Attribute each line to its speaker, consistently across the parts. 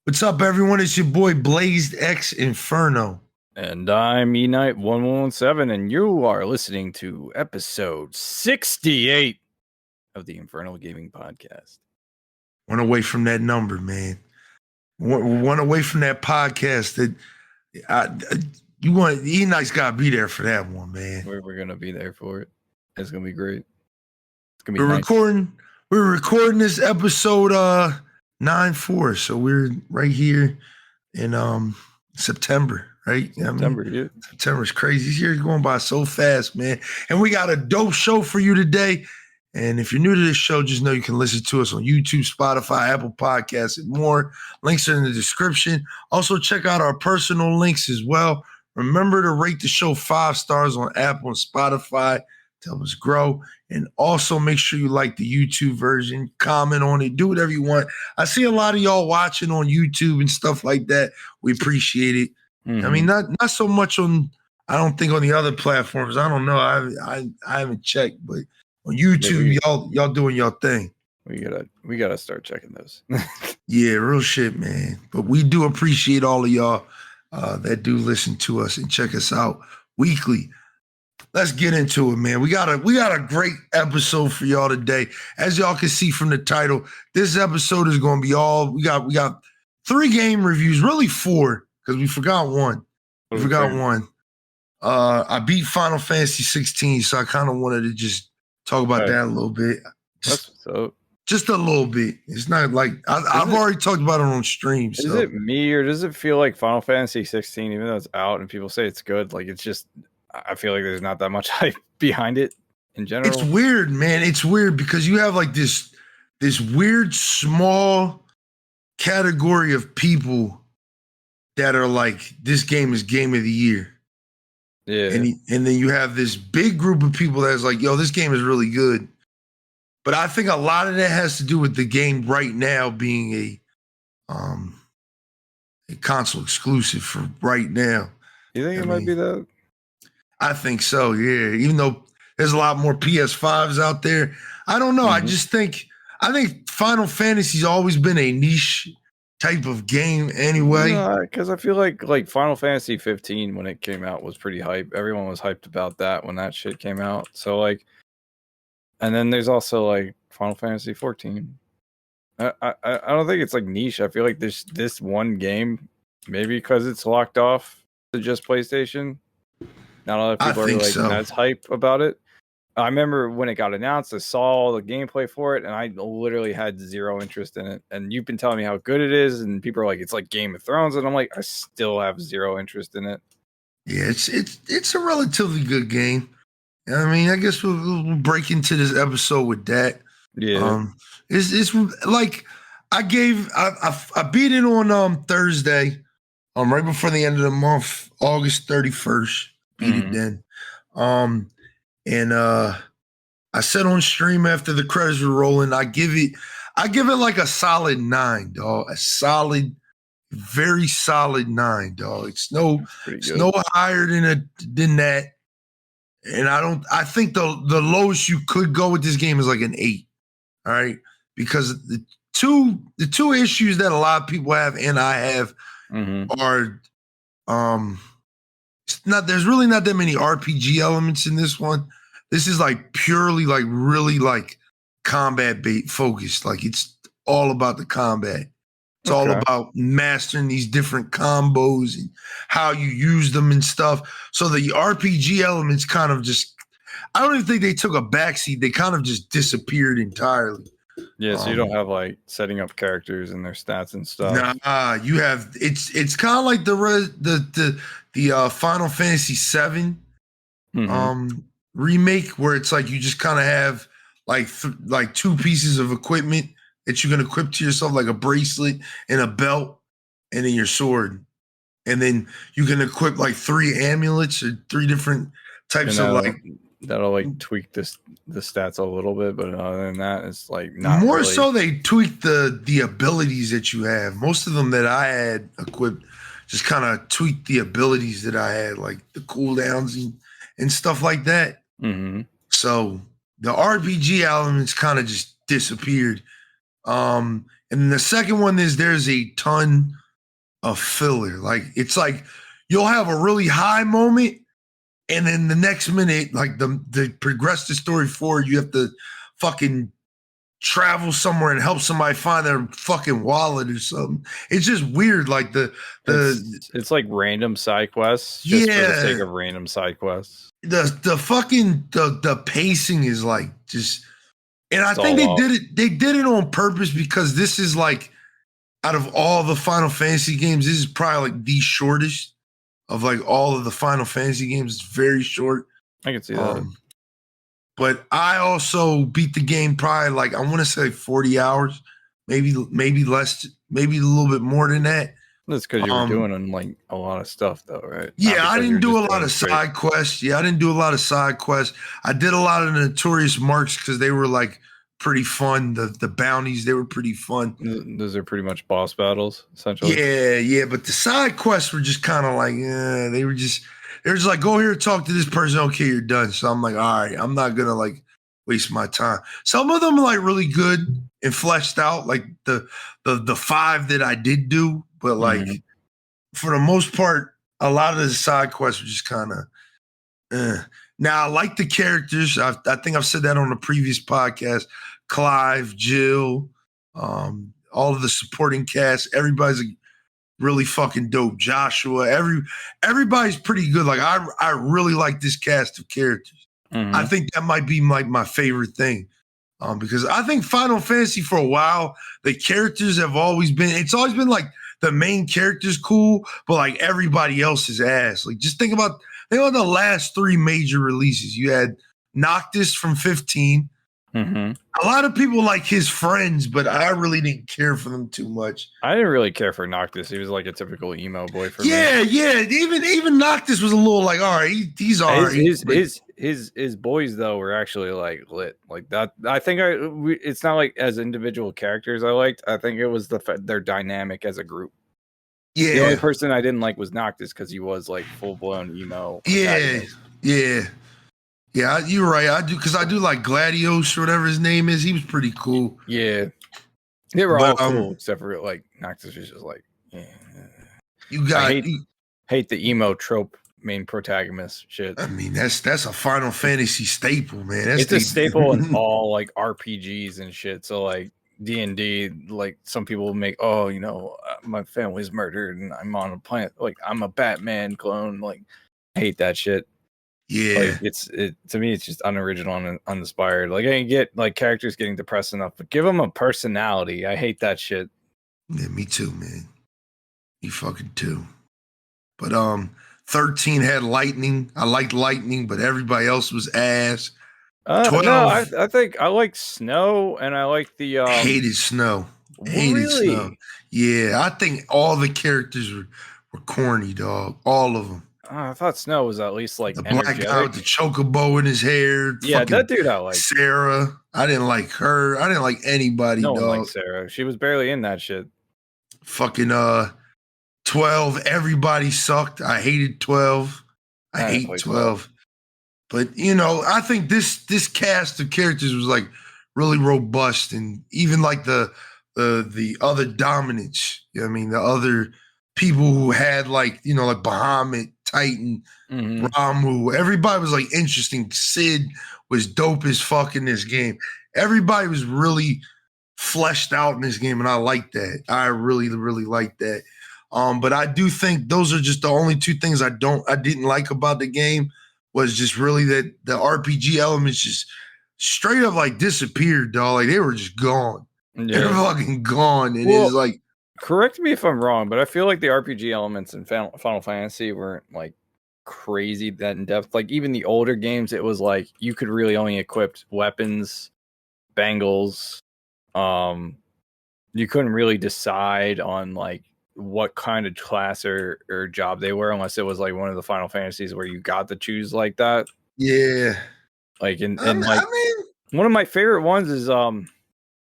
Speaker 1: What's up, everyone? It's your boy BLAZEDxENFERNO.
Speaker 2: And I'm ENFERNAL and you are listening to episode 68 of the Infernal Gaming Podcast.
Speaker 1: One away from that number, man. One away from that podcast that you want. Eknight's got to be there for that one, man.
Speaker 2: We're gonna be there for it. It's gonna be great. It's gonna be.
Speaker 1: We're recording this episode 9/4, so we're right here in September, right?
Speaker 2: September, yeah.
Speaker 1: September's crazy. This year's going by so fast, man. And we got a dope show for you today. And if you're new to this show, just know you can listen to us on YouTube, Spotify, Apple Podcasts, and more. Links are in the description. Also, check out our personal links as well. Remember to rate the show 5 stars on Apple and Spotify to help us grow. And also make sure you like the YouTube version, comment on it, do whatever you want. I see a lot of y'all watching on YouTube and stuff like that. We appreciate it. Mm-hmm. I mean, not so much on, I don't think on the other platforms. I don't know. I haven't checked, but on YouTube, y'all doing y'all thing.
Speaker 2: We gotta start checking those.
Speaker 1: Yeah, real shit, man. But we do appreciate all of y'all that do listen to us and check us out weekly. Let's get into it, man. We got a great episode for y'all today. As y'all can see from the title, this episode is going to be all we got 3 game reviews, really 4, because we forgot one. I beat Final Fantasy 16, so I kind of wanted to just talk about that a little bit. Just a little bit. It's not like I've already talked about it on stream.
Speaker 2: Is it me, or does it feel like Final Fantasy 16, even though it's out and people say it's good, like it's just, I feel like there's not that much hype behind it in general?
Speaker 1: It's weird, man. It's weird because you have like this weird small category of people that are like, this game is game of the year.
Speaker 2: Yeah.
Speaker 1: And then you have this big group of people that's like, yo, this game is really good. But I think a lot of that has to do with the game right now being a console exclusive for right now.
Speaker 2: You think it might be that?
Speaker 1: I think so, yeah. Even though there's a lot more PS5s out there. I don't know. Mm-hmm. I think Final Fantasy's always been a niche type of game anyway.
Speaker 2: Because I feel like Final Fantasy 15 when it came out was pretty hype. Everyone was hyped about that when that shit came out. So like, and then there's also like Final Fantasy 14. I don't think it's like niche. I feel like there's this one game, maybe because it's locked off to just PlayStation. Not a lot of people are like as hype about it. I remember when it got announced, I saw the gameplay for it, and I literally had zero interest in it. And you've been telling me how good it is, and people are like, "It's like Game of Thrones," and I'm like, I still have zero interest in it.
Speaker 1: Yeah, it's a relatively good game. I mean, I guess we'll break into this episode with that.
Speaker 2: Yeah,
Speaker 1: it's like I beat it on Thursday, right before the end of the month, August 31st. Beat it then. And I said on stream after the credits were rolling, I give it like a solid 9, dog. A solid, very solid 9, dog. It's no higher than that. And I think the lowest you could go with this game is like an 8. All right. Because the two issues that a lot of people have and I have are there's really not that many RPG elements in this one. This is like purely like really like combat focused. Like it's all about the combat. It's all about mastering these different combos and how you use them and stuff. So the RPG elements kind of just, I don't even think they took a backseat. They kind of just disappeared entirely.
Speaker 2: Yeah, so you don't have like setting up characters and their stats and stuff.
Speaker 1: Nah, you have it's kind of like the Final Fantasy 7 remake, where it's like you just kind of have like 2 pieces of equipment that you can equip to yourself, like a bracelet and a belt, and then your sword, and then you can equip like 3 amulets or 3 different types of like.
Speaker 2: That'll like tweak the stats a little bit, but other than that, it's like not
Speaker 1: more
Speaker 2: really.
Speaker 1: So they tweak the abilities that you have. Most of them that I had equipped just kind of tweaked the abilities that I had, like the cooldowns and stuff like that.
Speaker 2: Mm-hmm.
Speaker 1: So the RPG elements kind of just disappeared. And And the second one is there's a ton of filler. Like it's like you'll have a really high moment, and then the next minute, like the progress the story forward, you have to fucking travel somewhere and help somebody find their fucking wallet or something. It's just weird. Like
Speaker 2: it's like random side quests just for the sake of random side quests.
Speaker 1: The fucking the pacing is like just, and I think they did it on purpose because this is like out of all the Final Fantasy games, this is probably like the shortest of like all of the Final Fantasy games. It's very short.
Speaker 2: I can see that.
Speaker 1: But I also beat the game probably like, I want to say 40 hours, maybe less, maybe a little bit more than that.
Speaker 2: That's because you were doing like a lot of stuff though, right?
Speaker 1: Yeah, I didn't do a lot of side quests. I did a lot of the Notorious Marks because they were like pretty fun. The bounties, they were pretty fun.
Speaker 2: Those are pretty much boss battles, essentially.
Speaker 1: Yeah. But the side quests were just kind of like, they were just like, go here, talk to this person. Okay, you're done. So I'm like, all right, I'm not gonna like waste my time. Some of them are like really good and fleshed out, like the 5 that I did do. But like for the most part, a lot of the side quests were just kind of. Now I like the characters. I think I've said that on the previous podcast. Clive, Jill, all of the supporting cast. Everybody's really fucking dope. Joshua, everybody's pretty good. Like I really like this cast of characters. I think that might be like my favorite thing. Because I think Final Fantasy for a while, the characters have always been, it's always been like the main character's cool, but like everybody else is ass. Like just think about the last 3 major releases. You had Noctis from 15. A lot of people like his friends, but I really didn't care for them too much.
Speaker 2: I didn't really care for Noctis. He was like a typical emo boy for me.
Speaker 1: Yeah. Even Noctis was a little like, all right, he's all right.
Speaker 2: His boys though were actually like lit like that. I think it's not like as individual characters I liked. I think it was their dynamic as a group.
Speaker 1: Yeah.
Speaker 2: The only person I didn't like was Noctis because he was like full blown emo.
Speaker 1: Yeah, you're right. I do because I do like Gladios or whatever his name is. He was pretty cool.
Speaker 2: Yeah, they were all cool except for like Noctis was just like,
Speaker 1: you got.
Speaker 2: I hate the emo trope main protagonist shit.
Speaker 1: I mean, that's a Final Fantasy staple, man.
Speaker 2: It's a staple in all like RPGs and shit. So like D&D, like some people make, my family's murdered and I'm on a planet. Like I'm a Batman clone. Like I hate that shit.
Speaker 1: Yeah,
Speaker 2: like to me it's just unoriginal and uninspired. Like I get like characters getting depressed enough, but give them a personality. I hate that shit.
Speaker 1: Yeah, me too, man. Me fucking too. But 13 had lightning. I liked lightning, but everybody else was ass.
Speaker 2: 12. No, I think I like snow, and I like the
Speaker 1: hated snow. Hated snow. Yeah, I think all the characters were corny, dog. All of them.
Speaker 2: I thought Snow was at least like
Speaker 1: the black guy with the chocobo in his hair.
Speaker 2: Yeah, that dude I like.
Speaker 1: Sarah. I didn't like her. I didn't like anybody,
Speaker 2: no
Speaker 1: dog.
Speaker 2: one liked Sarah. She was barely in that shit.
Speaker 1: Fucking 12. Everybody sucked. I hated 12. I hate 12. But I think this cast of characters was like really robust, and even like the other dominants. You know what I mean? The other people who had like Bahamut, Titan, Ramu. Everybody was like interesting. Sid was dope as fuck in this game. Everybody was really fleshed out in this game, and I like that. I really, really like that. But I do think those are just the only 2 things I didn't like about the game. Was just really that the RPG elements just straight up like disappeared, dog. Like they were just gone. Yeah. They're fucking gone. And it's like,
Speaker 2: correct me if I'm wrong, but I feel like the RPG elements in Final Fantasy weren't like crazy that in depth. Like even the older games, it was like you could really only equip weapons, bangles. You couldn't really decide on like what kind of class or job they were unless it was like one of the Final Fantasies where you got to choose like that.
Speaker 1: Yeah.
Speaker 2: Like one of my favorite ones is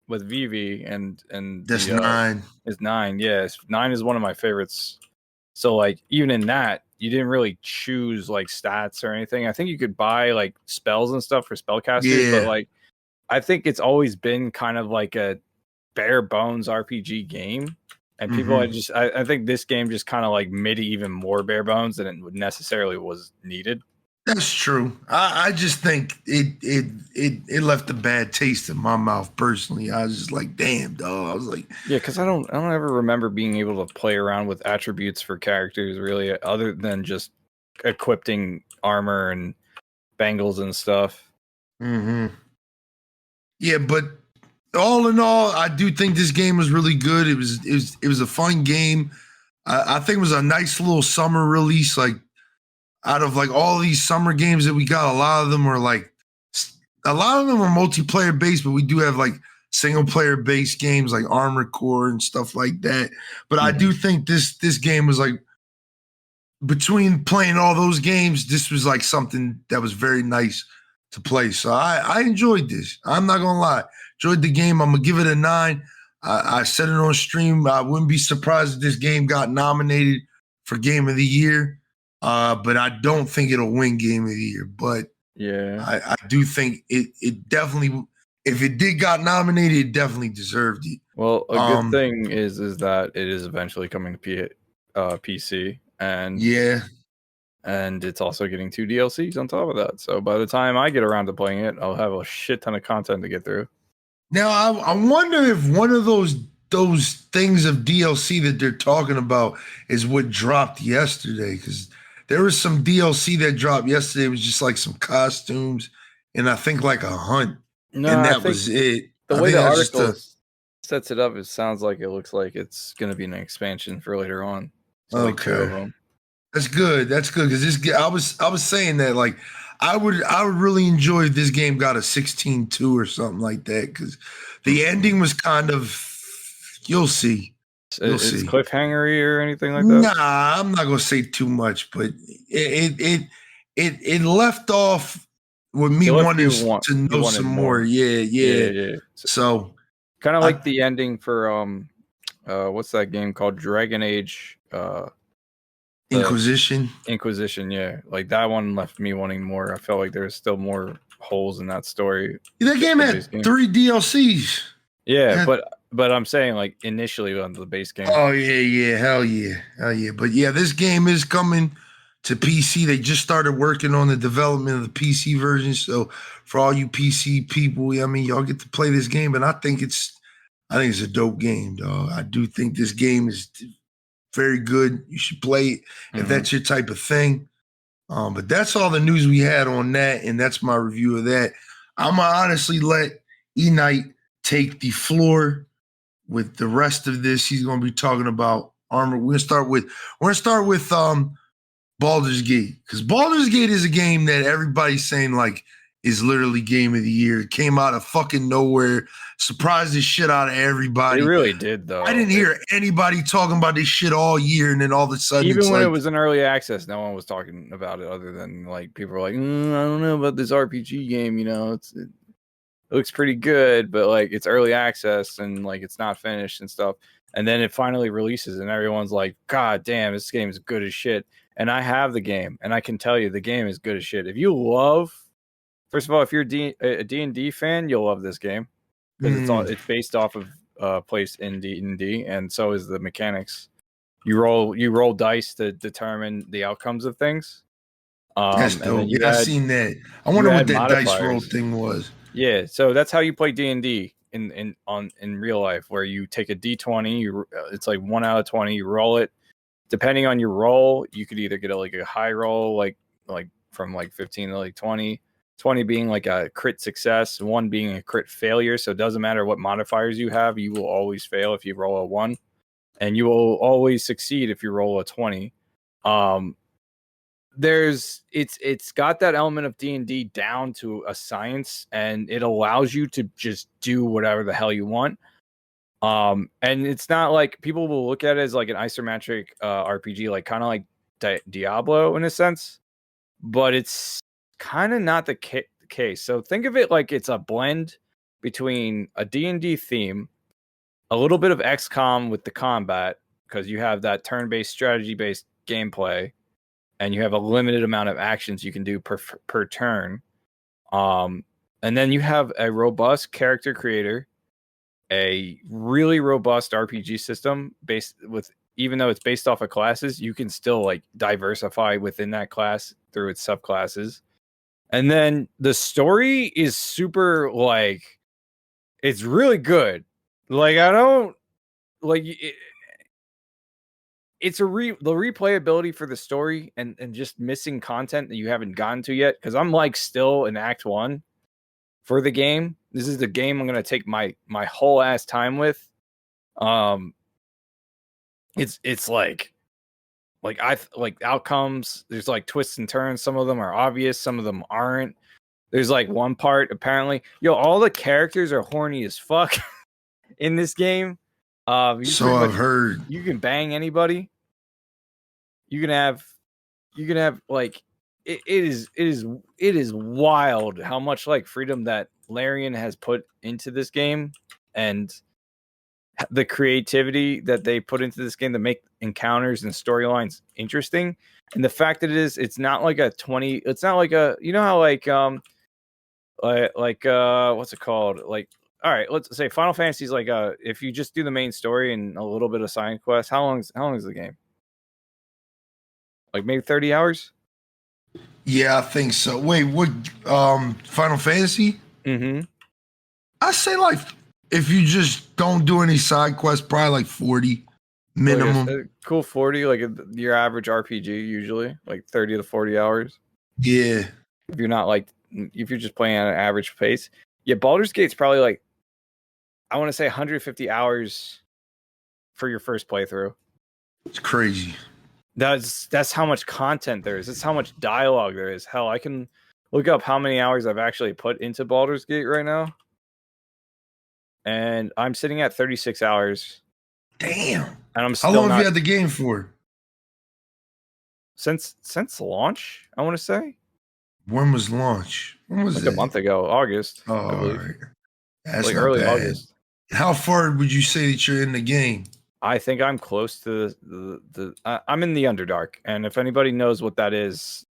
Speaker 2: with Vivi and
Speaker 1: that's 9.
Speaker 2: Is 9. Yes, 9 is one of my favorites. So like even in that, you didn't really choose like stats or anything. I think you could buy like spells and stuff for spellcasters, but like I think it's always been kind of like a bare bones RPG game, and people I think this game just kind of like made it even more bare bones than it necessarily was needed.
Speaker 1: That's true. I just think it left a bad taste in my mouth personally. I was just like, damn, dog. I was like,
Speaker 2: yeah, because I don't ever remember being able to play around with attributes for characters really, other than just equipping armor and bangles and stuff.
Speaker 1: Yeah, but all in all, I do think this game was really good. It was a fun game. I think it was a nice little summer release. Like out of like all these summer games that we got, a lot of them are multiplayer based, but we do have like single player based games like Armored Core and stuff like that. But I do think this game was like, between playing all those games, this was like something that was very nice to play. So I enjoyed this. I'm not gonna lie, enjoyed the game. I'm gonna give it a 9. I said it on stream. I wouldn't be surprised if this game got nominated for Game of the Year, but I don't think it'll win Game of the Year. But
Speaker 2: yeah,
Speaker 1: I do think it definitely, if it did got nominated, it definitely deserved it.
Speaker 2: Well, a good thing is that it is eventually coming to PC, and it's also getting 2 DLCs on top of that. So by the time I get around to playing it, I'll have a shit ton of content to get through.
Speaker 1: Now I wonder if one of those things of DLC that they're talking about is what dropped yesterday, because there was some DLC that dropped yesterday. It was just like some costumes and I think like a hunt, and that was it.
Speaker 2: The way the article sets it up, it sounds like it looks like it's going to be an expansion for later on. So
Speaker 1: okay,
Speaker 2: like 2 of them.
Speaker 1: That's good. That's good, because this I was saying that like I would really enjoy if this game got a 16-2 or something like that, because the ending was kind of, you'll see.
Speaker 2: It's cliffhangery or anything like that?
Speaker 1: Nah, I'm not gonna say too much, but it left off with me wanting to know some more. Yeah. So
Speaker 2: kind of like the ending for what's that game called? Dragon Age
Speaker 1: Inquisition,
Speaker 2: yeah. Like that one left me wanting more. I felt like there's still more holes in that story.
Speaker 1: That game had 3 DLCs.
Speaker 2: Yeah, but I'm saying like initially on the base game.
Speaker 1: Oh yeah, hell yeah. But yeah, this game is coming to PC. They just started working on the development of the PC version. So for all you PC people, I mean, y'all get to play this game, and I think it's a dope game, dog. I do think this game is very good. You should play it if that's your type of thing. But that's all the news we had on that, and that's my review of that. I'm gonna honestly let Eknight take the floor with the rest of this. He's gonna be talking about Armor. We're gonna start with Baldur's Gate, because Baldur's Gate is a game that everybody's saying like is literally Game of the Year. It came out of fucking nowhere, surprised the shit out of everybody.
Speaker 2: It really did, though.
Speaker 1: I didn't hear anybody talking about this shit all year, and then all of a sudden,
Speaker 2: even when it was in early access, no one was talking about it other than like people were like, I don't know about this RPG game. You know, it looks pretty good, but like it's early access and like it's not finished and stuff. And then it finally releases, and everyone's like, God damn, this game is good as shit. And I have the game, and I can tell you the game is good as shit. If you love, first of all, if you're a D&D fan, you'll love this game, because it's based off of place in D&D, and so is the mechanics. You roll dice to determine the outcomes of things.
Speaker 1: That's dope. Yeah, I've seen that. I wonder what that dice roll thing was.
Speaker 2: Yeah, so that's how you play D&D in real life, where you take a D20. It's like 1 out of 20. You roll it. Depending on your roll, you could either get a high roll, like from like 15 to like 20. 20 being like a crit success, 1 being a crit failure. So it doesn't matter what modifiers you have, you will always fail if you roll a 1, and you will always succeed if you roll a 20. It's got that element of D&D down to a science, and it allows you to just do whatever the hell you want. And it's not like people will look at it as like an isometric RPG, like kind of like Diablo in a sense, but it's kind of not the case. So think of it like it's a blend between a D&D theme, a little bit of XCOM with the combat, because you have that turn-based, strategy-based gameplay, and you have a limited amount of actions you can do per turn. And then you have a robust character creator a really robust RPG system even though it's based off of classes, you can still like diversify within that class through its subclasses. And then the story is super like it's really good. Like I don't like it's the replayability for the story and just missing content that you haven't gotten to yet, because I'm like still in Act 1 for the game. This is the game I'm gonna take my whole ass time with. It's like outcomes. There's like twists and turns. Some of them are obvious, some of them aren't. There's like one part apparently, all the characters are horny as fuck in this game.
Speaker 1: So I've heard.
Speaker 2: You can bang anybody. You can have like it is wild how much like freedom that Larian has put into this game, and the creativity that they put into this game to make encounters and storylines interesting. And the fact that it's not like it's not like a, how what's it called? Like, all right, let's say Final Fantasy is like if you just do the main story and a little bit of side quest, how long is the game? Like maybe 30 hours?
Speaker 1: Yeah, I think so. Wait, what Final Fantasy?
Speaker 2: Mm-hmm.
Speaker 1: I say like if you just don't do any side quests, probably like 40 minimum.
Speaker 2: Like cool 40, like your average RPG usually, like 30 to 40 hours.
Speaker 1: Yeah.
Speaker 2: If you're just playing at an average pace. Yeah, Baldur's Gate's probably like, I want to say 150 hours for your first playthrough.
Speaker 1: It's crazy.
Speaker 2: That's how much content there is. That's how much dialogue there is. Hell, I can look up how many hours I've actually put into Baldur's Gate right now. And I'm sitting at 36 hours.
Speaker 1: Damn.
Speaker 2: And I'm still
Speaker 1: How long have you had the game for?
Speaker 2: Since launch, I want to say.
Speaker 1: When was launch? When was
Speaker 2: like
Speaker 1: it?
Speaker 2: A month ago, August.
Speaker 1: Oh, all right. That's
Speaker 2: like
Speaker 1: not
Speaker 2: early
Speaker 1: bad.
Speaker 2: August.
Speaker 1: How far would you say that you're in the game?
Speaker 2: I think I'm close to I'm in the Underdark, and if anybody knows what that is,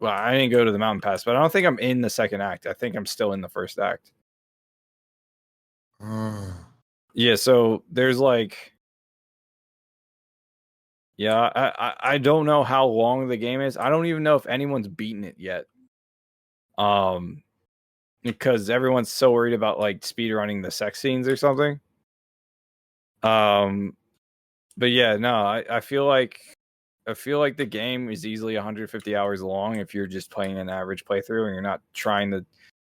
Speaker 2: well, I didn't go to the Mountain Pass, but I don't think I'm in the second act. I think I'm still in the first act. Yeah, so there's like, I don't know how long the game is. I don't even know if anyone's beaten it yet. Because everyone's so worried about like speedrunning the sex scenes or something. But yeah, no, I feel like the game is easily 150 hours long if you're just playing an average playthrough and you're not trying to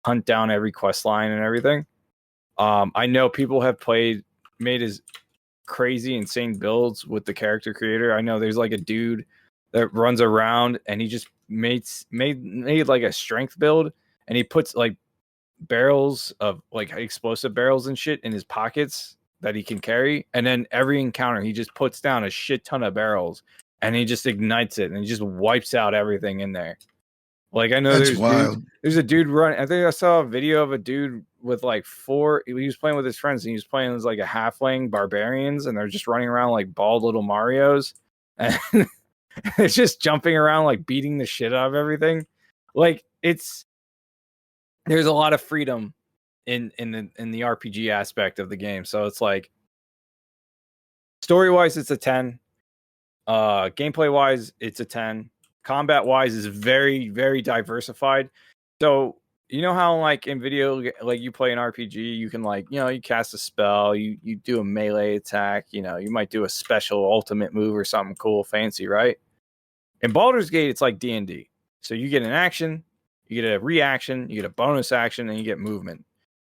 Speaker 2: hunt down every quest line and everything. I know people have made as crazy, insane builds with the character creator. I know there's like a dude that runs around and he just made like a strength build, and he puts like barrels of like explosive barrels and shit in his pockets that he can carry, and then every encounter he just puts down a shit ton of barrels and he just ignites it and he just wipes out everything in there. Like I know there's a dude running. I think I saw a video of a dude with like he was playing with his friends, and he was playing as like a halfling barbarians, and they're just running around like bald little Marios, and it's just jumping around like beating the shit out of everything. Like there's a lot of freedom in the RPG aspect of the game. So it's like story wise, it's a 10. Gameplay wise, it's a 10. Combat wise is very, very diversified. So you know how like in video, like you play an RPG, you can like, you cast a spell, you do a melee attack, you might do a special ultimate move or something cool, fancy, right? In Baldur's Gate, it's like D&D. So you get an action, you get a reaction, you get a bonus action, and you get movement.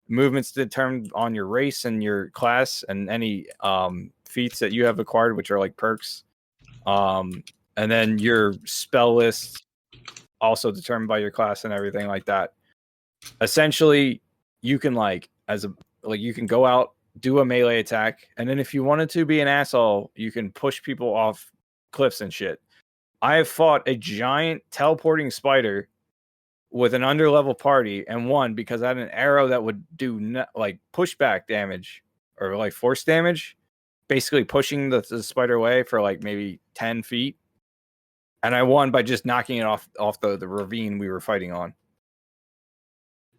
Speaker 2: Movement's determined on your race and your class and any feats that you have acquired, which are like perks. And then your spell list also determined by your class and everything like that. Essentially, you can you can go out, do a melee attack, and then if you wanted to be an asshole, you can push people off cliffs and shit. I have fought a giant teleporting spider with an underlevel party and won because I had an arrow that would do like pushback damage or like force damage, basically pushing the spider away for like maybe 10 feet. And I won by just knocking it off the ravine we were fighting on.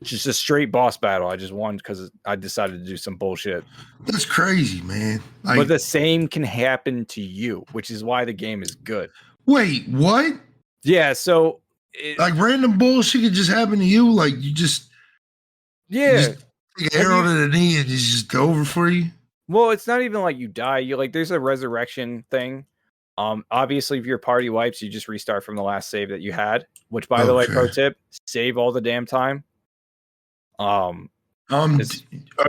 Speaker 2: Just a straight boss battle. I just won because I decided to do some bullshit.
Speaker 1: That's crazy, man. Like,
Speaker 2: but the same can happen to you, which is why the game is good.
Speaker 1: wait, what?
Speaker 2: Yeah, so
Speaker 1: like random bullshit could just happen to you. Like you just take an arrow to the knee and it's just over for you.
Speaker 2: Well, it's not even like you die. You like there's a resurrection thing. Obviously, if your party wipes, you just restart from the last save that you had. Which, by the way, pro tip: save all the damn time.
Speaker 1: Are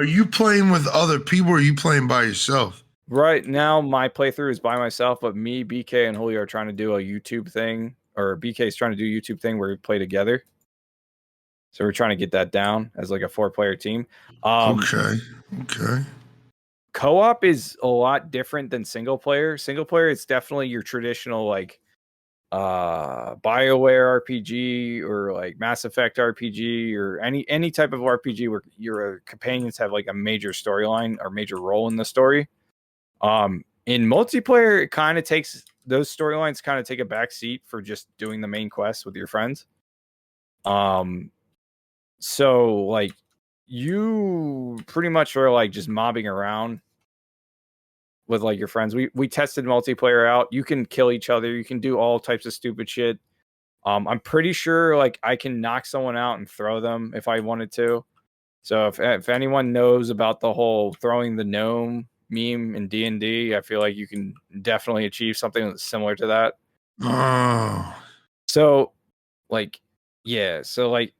Speaker 1: you playing with other people or are you playing by yourself?
Speaker 2: Right now, my playthrough is by myself, but me, BK, and Julio are trying to do a YouTube thing, or BK is trying to do a YouTube thing where we play together. So we're trying to get that down as like a 4-player team.
Speaker 1: Okay.
Speaker 2: Co-op is a lot different than single player. Single player is definitely your traditional like BioWare RPG or like Mass Effect RPG or any type of RPG where your companions have like a major storyline or major role in the story. In multiplayer, it kind of takes those storylines kind of take a back seat for just doing the main quest with your friends. So like you pretty much are like just mobbing around with like your friends. We tested multiplayer out. You can kill each other. You can do all types of stupid shit. I'm pretty sure like I can knock someone out and throw them if I wanted to. So if anyone knows about the whole throwing the gnome meme in D&D, I feel like you can definitely achieve something that's similar to that.
Speaker 1: Oh.
Speaker 2: So like, yeah. So like,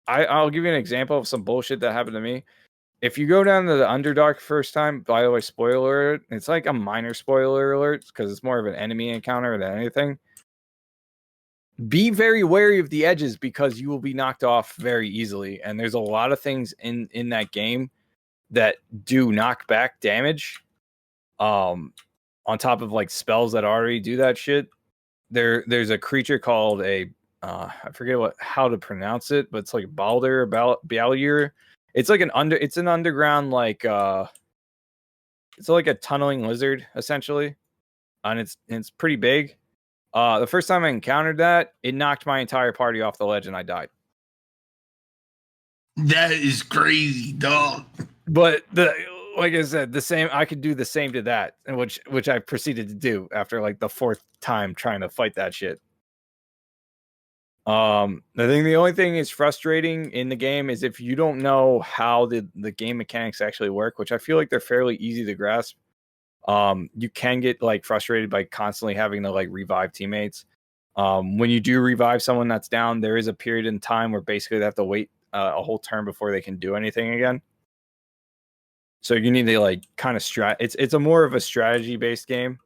Speaker 2: I'll give you an example of some bullshit that happened to me. If you go down to the Underdark first time, by the way, spoiler alert, it's like a minor spoiler alert because it's more of an enemy encounter than anything. Be very wary of the edges because you will be knocked off very easily. And there's a lot of things in that game that do knock back damage. On top of like spells that already do that shit. There's a creature called a I forget how to pronounce it, but it's like Balder Baldur. It's like it's an underground like it's like a tunneling lizard essentially, and it's pretty big. The first time I encountered that, it knocked my entire party off the ledge and I died.
Speaker 1: That is crazy, dog.
Speaker 2: But like I said, I could do the same to that, and which I proceeded to do after like the 4th time trying to fight that shit. I think the only thing is frustrating in the game is if you don't know how the game mechanics actually work, which I feel like they're fairly easy to grasp. You can get like frustrated by constantly having to like revive teammates. When you do revive someone that's down, there is a period in time where basically they have to wait a whole turn before they can do anything again. So you need to like kind of it's a more of a strategy based game,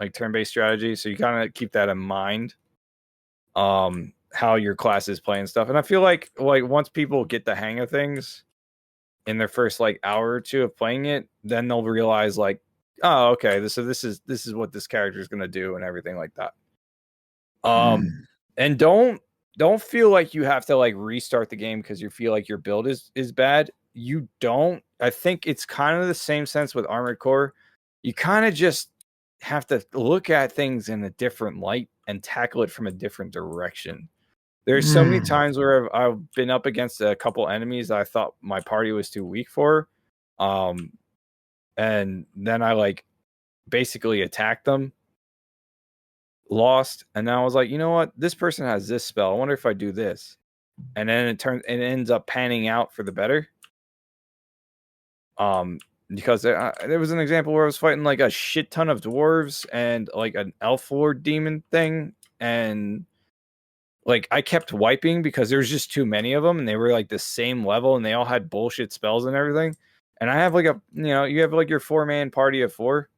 Speaker 2: like turn-based strategy. So you kind of keep that in mind. How your classes play and stuff. And I feel like once people get the hang of things in their first like hour or two of playing it, then they'll realize like, oh, okay, this is what this character is gonna do and everything like that. And don't feel like you have to like restart the game because you feel like your build is bad. You don't. I think it's kind of the same sense with Armored Core. You kind of just have to look at things in a different light and tackle it from a different direction. There's so many times where I've been up against a couple enemies that I thought my party was too weak for. And then I like basically attacked them, lost, and then I was like, you know what? This person has this spell. I wonder if I do this. And then it ends up panning out for the better. Because there was an example where I was fighting like a shit ton of dwarves and like an elf lord demon thing, and like I kept wiping because there was just too many of them, and they were like the same level, and they all had bullshit spells and everything. And I have like you have like your 4-man party of 4.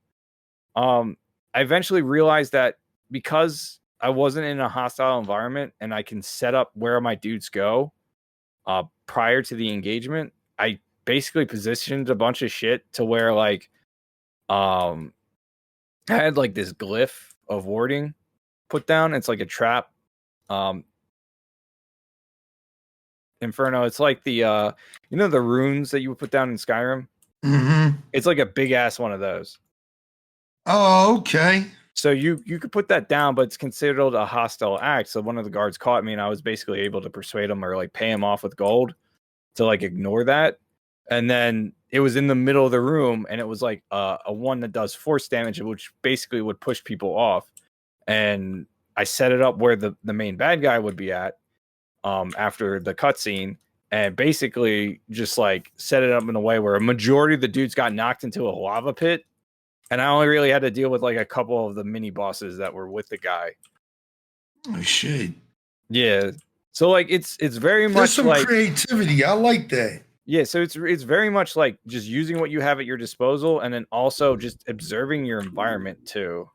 Speaker 2: I eventually realized that because I wasn't in a hostile environment and I can set up where my dudes go prior to the engagement, I basically positioned a bunch of shit to where like I had like this glyph of warding put down. It's like a trap. Inferno, it's like the the runes that you would put down in Skyrim. It's like a big ass one of those.
Speaker 1: Oh, okay.
Speaker 2: So you could put that down, but it's considered a hostile act. So one of the guards caught me, and I was basically able to persuade him or like pay him off with gold to like ignore that. And then it was in the middle of the room, and it was like a one that does force damage, which basically would push people off. And I set it up where the main bad guy would be at after the cutscene, and basically just like set it up in a way where a majority of the dudes got knocked into a lava pit, and I only really had to deal with like a couple of the mini bosses that were with the guy.
Speaker 1: Oh shit!
Speaker 2: Yeah, so like it's very much
Speaker 1: There's some
Speaker 2: like
Speaker 1: creativity. I like that.
Speaker 2: Yeah, so it's very much like just using what you have at your disposal, and then also just observing your environment too.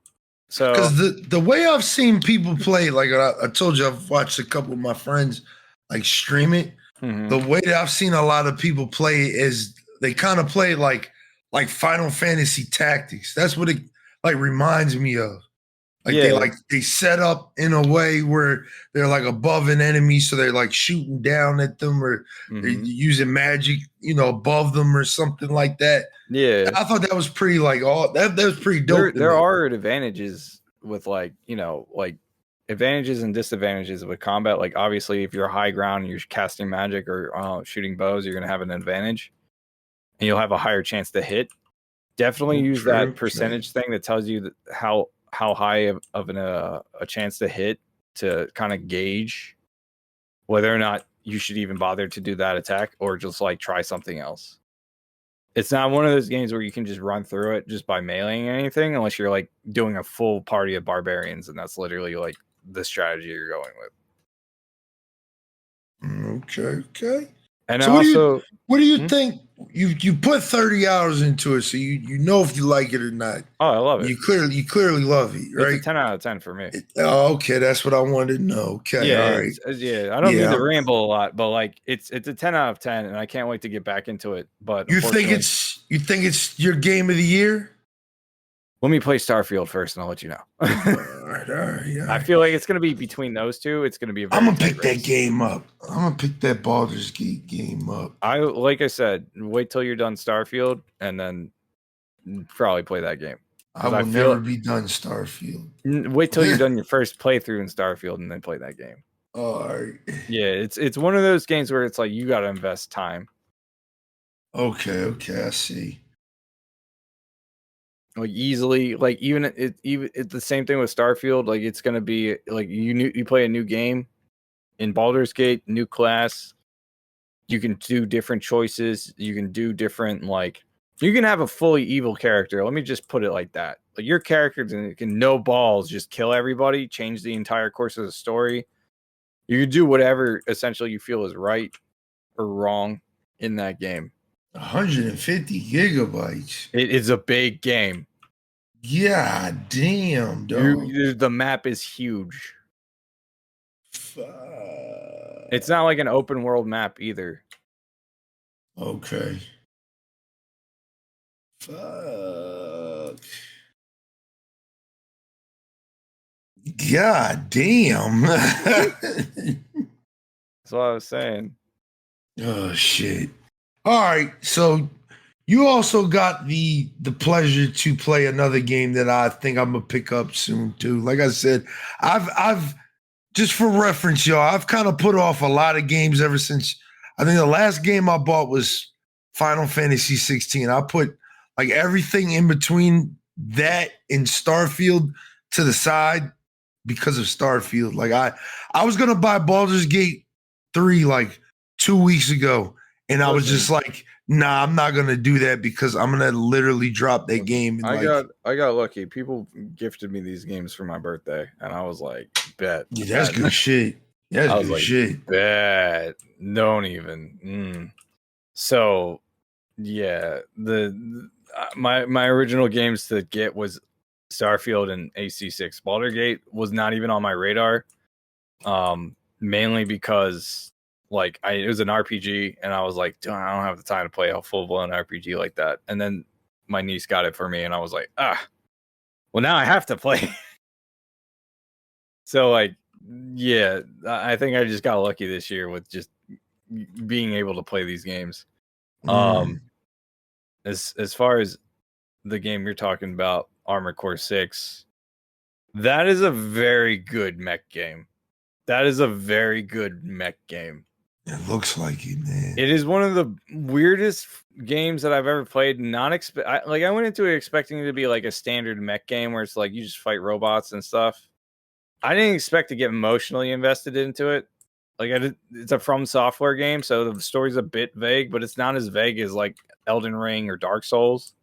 Speaker 2: So
Speaker 1: Because the way I've seen people play, like I told you, I've watched a couple of my friends like stream it. The way that I've seen a lot of people play is they kind of play like Final Fantasy Tactics. That's what it like reminds me of. Like they set up in a way where they're like above an enemy, so they're like shooting down at them, or they're using magic, above them or something like that.
Speaker 2: Yeah,
Speaker 1: I thought that was pretty like that was pretty dope.
Speaker 2: There are advantages with like advantages and disadvantages with combat. Like obviously, if you're high ground and you're casting magic or shooting bows, you're gonna have an advantage, and you'll have a higher chance to hit. Definitely use that percentage thing that tells you that how high of a chance to hit to kind of gauge whether or not you should even bother to do that attack or just like try something else. It's not one of those games where you can just run through it just by meleeing anything, unless you're like doing a full party of barbarians, and that's literally like the strategy you're going with.
Speaker 1: Okay.
Speaker 2: And
Speaker 1: so
Speaker 2: also,
Speaker 1: what do you think? You put 30 hours into it, so you know if you like it or not.
Speaker 2: Oh, I love it.
Speaker 1: You clearly love it, right?
Speaker 2: It's a 10 out of 10 for me.
Speaker 1: Okay, that's what I wanted to know. Okay,
Speaker 2: yeah,
Speaker 1: all right.
Speaker 2: I don't need to ramble a lot, but like it's a 10 out of 10, and I can't wait to get back into it. But
Speaker 1: you think it's your game of the year?
Speaker 2: Let me play Starfield first, and I'll let you know.
Speaker 1: all right.
Speaker 2: I feel like it's going to be between those two. It's going to be.
Speaker 1: I'm gonna pick that game up. I'm gonna pick that Baldur's Gate game up.
Speaker 2: Like I said, wait till you're done Starfield, and then probably play that game.
Speaker 1: I will never be done Starfield.
Speaker 2: Wait till you're done your first playthrough in Starfield, and then play that game.
Speaker 1: All right.
Speaker 2: Yeah, it's one of those games where it's like you got to invest time.
Speaker 1: Okay, I see.
Speaker 2: Like easily, like even it's the same thing with Starfield. Like it's gonna be like you play a new game in Baldur's Gate, new class. You can do different choices. You can do different you can have a fully evil character. Let me just put it like that. Like your character can no balls just kill everybody, change the entire course of the story. You can do whatever essentially you feel is right or wrong in that game.
Speaker 1: 150 gigabytes.
Speaker 2: It is a big game.
Speaker 1: Yeah, damn, dog.
Speaker 2: The map is huge.
Speaker 1: Fuck.
Speaker 2: It's not like an open world map either.
Speaker 1: Okay. Fuck. God damn.
Speaker 2: That's what I was saying.
Speaker 1: Oh shit. All right, so you also got the pleasure to play another game that I think I'm gonna pick up soon too. Like I said, I've just for reference, y'all, I've kind of put off a lot of games ever since. I think the last game I bought was Final Fantasy 16. I put like everything in between that and Starfield to the side because of Starfield. Like I was gonna buy Baldur's Gate 3 like 2 weeks ago. And I was just like, nah, I'm not gonna do that because I'm gonna literally drop that game. And
Speaker 2: I got lucky. People gifted me these games for my birthday, and I was like, bet.
Speaker 1: Yeah, that's good shit. That's good shit.
Speaker 2: Bet. Don't even. So, yeah, my original games to get was Starfield and AC6. Baldur's Gate was not even on my radar, mainly because. It was an RPG, and I was like, I don't have the time to play a full-blown RPG like that. And then my niece got it for me, and I was like, well, now I have to play. So, yeah, I think I just got lucky this year with just being able to play these games. As far as the game you're talking about, Armored Core 6, that is a very good mech game.
Speaker 1: It looks like it, man.
Speaker 2: It is one of the weirdest games that I've ever played. I went into it expecting it to be like a standard mech game where it's like you just fight robots and stuff. I didn't expect to get emotionally invested into it. It's a From Software game, so the story's a bit vague, but it's not as vague as like Elden Ring or Dark Souls.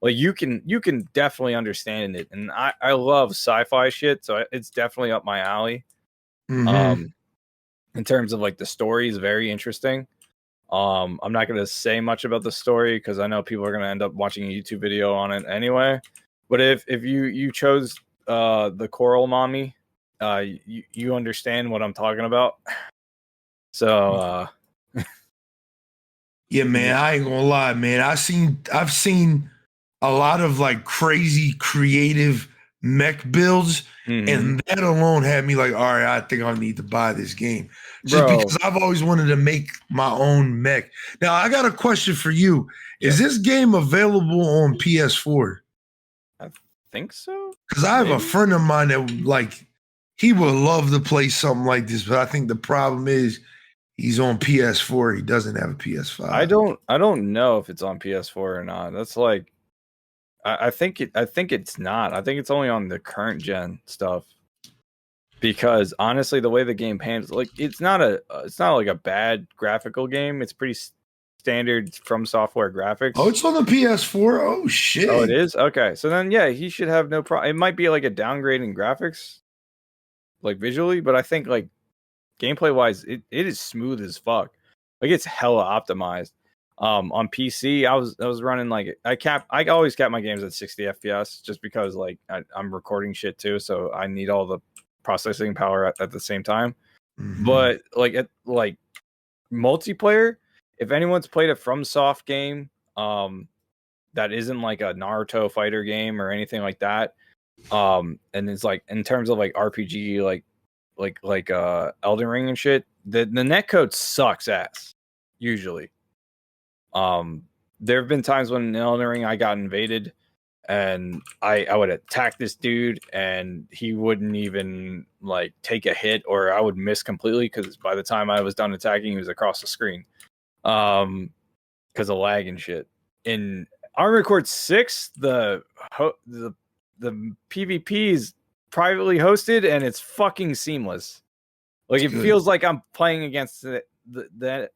Speaker 2: Like you can definitely understand it, and I love sci-fi shit, so it's definitely up my alley.
Speaker 1: Mm-hmm.
Speaker 2: In terms of like the story is very interesting. I'm not going to say much about the story because I know people are going to end up watching a YouTube video on it anyway. But if you chose the Coral Mommy, you understand what I'm talking about. So
Speaker 1: Yeah, man, I ain't gonna lie, man. I've seen a lot of like crazy creative mech builds, and that alone had me like, all right, I think I need to buy this game. Just
Speaker 2: bro,
Speaker 1: because I've always wanted to make my own mech. Now, I got a question for you. Is this game available on PS4?
Speaker 2: I think so.
Speaker 1: Because I have a
Speaker 2: Maybe?
Speaker 1: friend of mine that like he would love to play something like this, but I think the problem is he's on PS4. He doesn't have a PS5.
Speaker 2: I don't know if it's on PS4 or not. That's like I think it's not. I think it's only on the current gen stuff. Because honestly, the way the game handles, like it's not like a bad graphical game. It's pretty standard From Software graphics.
Speaker 1: Oh, it's on the PS4. Oh shit!
Speaker 2: Oh, it is. Okay, so then yeah, he should have no problem. It might be like a downgrade in graphics, like visually, but I think like gameplay wise, it is smooth as fuck. Like it's hella optimized. On PC, I was running like I always cap my games at 60 FPS just because like I'm recording shit too, so I need all the processing power at the same time.
Speaker 1: Mm-hmm.
Speaker 2: But like multiplayer, if anyone's played a FromSoft game, that isn't like a Naruto fighter game or anything like that, and it's like in terms of like RPG, like Elden Ring and shit, the netcode sucks ass usually. There have been times when in Elden Ring I got invaded and I would attack this dude and he wouldn't even like take a hit, or I would miss completely because by the time I was done attacking, he was across the screen. Because of lag and shit. In Armored Core 6, the PvP is privately hosted and it's fucking seamless. Like it feels like I'm playing against the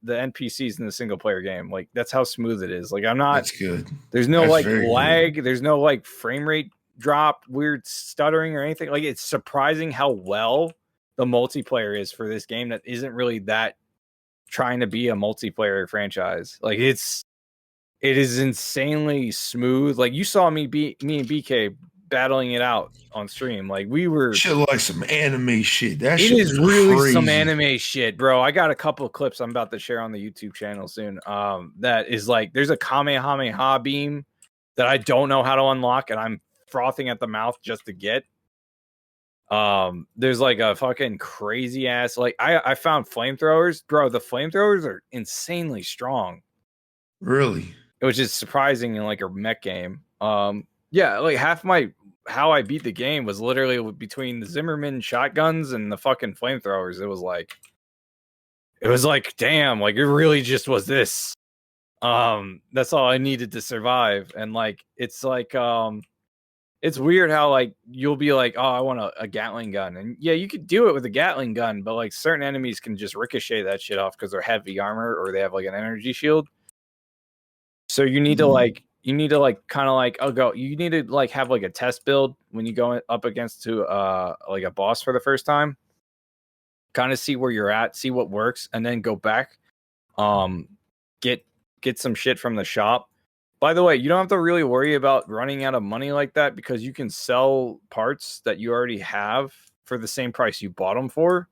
Speaker 2: NPCs in the single player game. Like that's how smooth it is. Like I'm not.
Speaker 1: That's good.
Speaker 2: There's no
Speaker 1: That's
Speaker 2: like
Speaker 1: very
Speaker 2: lag.
Speaker 1: good.
Speaker 2: There's no like frame rate drop, weird stuttering or anything. Like it's surprising how well the multiplayer is for this game that isn't really that trying to be a multiplayer franchise. Like it is insanely smooth. Like you saw me and BK battling it out on stream. Like we were
Speaker 1: shit like some anime shit. That
Speaker 2: it
Speaker 1: shit
Speaker 2: is really
Speaker 1: crazy.
Speaker 2: some anime shit, bro. I got a couple of clips I'm about to share on the YouTube channel soon. That is like there's a Kamehameha beam that I don't know how to unlock and I'm frothing at the mouth just to get. There's like a fucking crazy ass like I found flamethrowers, bro. The flamethrowers are insanely strong.
Speaker 1: Really?
Speaker 2: Which is surprising in like a mech game. Yeah, like how I beat the game was literally between the Zimmerman shotguns and the fucking flamethrowers. It was like, damn, like it really just was this. That's all I needed to survive. And like, it's like, it's weird how like you'll be like, oh, I want a Gatling gun, and yeah, you could do it with a Gatling gun, but like certain enemies can just ricochet that shit off because they're heavy armor or they have like an energy shield. So you need to like kind of like you need to like have like a test build when you go up against to like a boss for the first time, kind of see where you're at, see what works, and then go back, get some shit from the shop. By the way, you don't have to really worry about running out of money like that because you can sell parts that you already have for the same price you bought them for.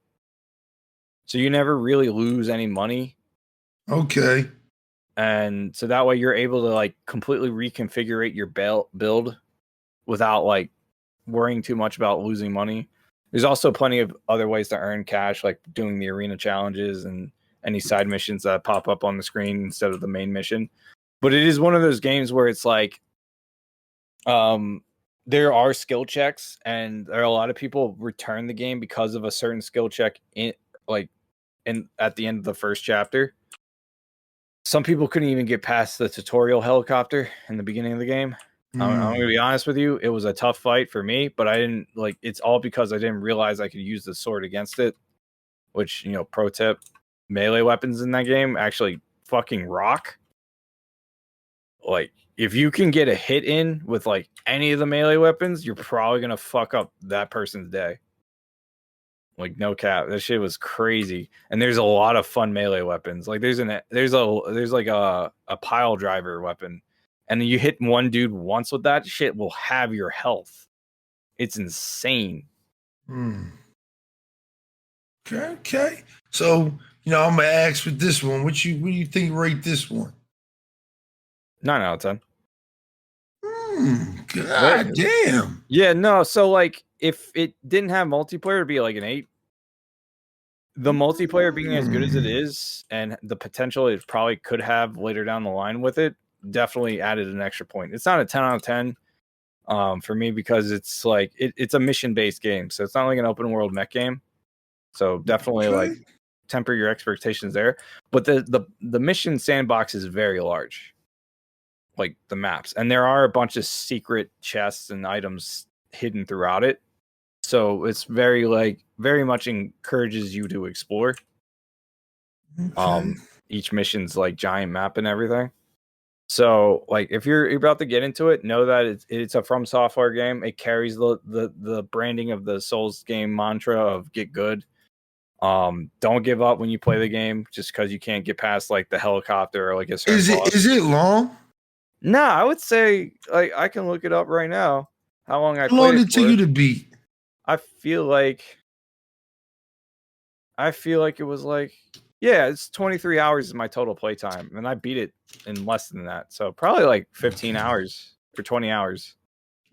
Speaker 2: So you never really lose any money.
Speaker 1: Okay.
Speaker 2: And so that way you're able to like completely reconfigure your build without like worrying too much about losing money. There's also plenty of other ways to earn cash, like doing the arena challenges and any side missions that pop up on the screen instead of the main mission. But it is one of those games where it's like, there are skill checks, and there are a lot of people return the game because of a certain skill check in at the end of the first chapter. Some people couldn't even get past the tutorial helicopter in the beginning of the game. I'm going to be honest with you. It was a tough fight for me, but I didn't like. It's all because I didn't realize I could use the sword against it. Which, you know, pro tip: melee weapons in that game actually fucking rock. Like, if you can get a hit in with like any of the melee weapons, you're probably gonna fuck up that person's day. Like, no cap, that shit was crazy. And there's a lot of fun melee weapons. Like there's like a pile driver weapon, and then you hit one dude once with that shit will have your health. It's insane.
Speaker 1: Okay. So, you know, I'm gonna ask with this one. What do you think rate this one?
Speaker 2: 9 out of 10.
Speaker 1: God damn.
Speaker 2: Yeah, no. So like, if it didn't have multiplayer, it'd be like an 8. The multiplayer being as good as it is, and the potential it probably could have later down the line with it, definitely added an extra point. It's not a 10 out of 10 for me because it's like it's a mission based game, so it's not like an open world mech game. So definitely like temper your expectations there. But the mission sandbox is very large, like the maps, and there are a bunch of secret chests and items hidden throughout it. So it's very much encourages you to explore. Each mission's like giant map and everything. So like, if you're about to get into it, know that it's a From Software game. It carries the branding of the Souls game mantra of get good. Don't give up when you play the game just because you can't get past like the helicopter or like a certain boss.
Speaker 1: Is it long?
Speaker 2: No, I would say like I can look it up right now. How long I played.
Speaker 1: How long did it take you to beat?
Speaker 2: I feel like it was like, yeah, it's 23 hours is my total playtime, and I beat it in less than that. So probably like 15 hours for 20 hours.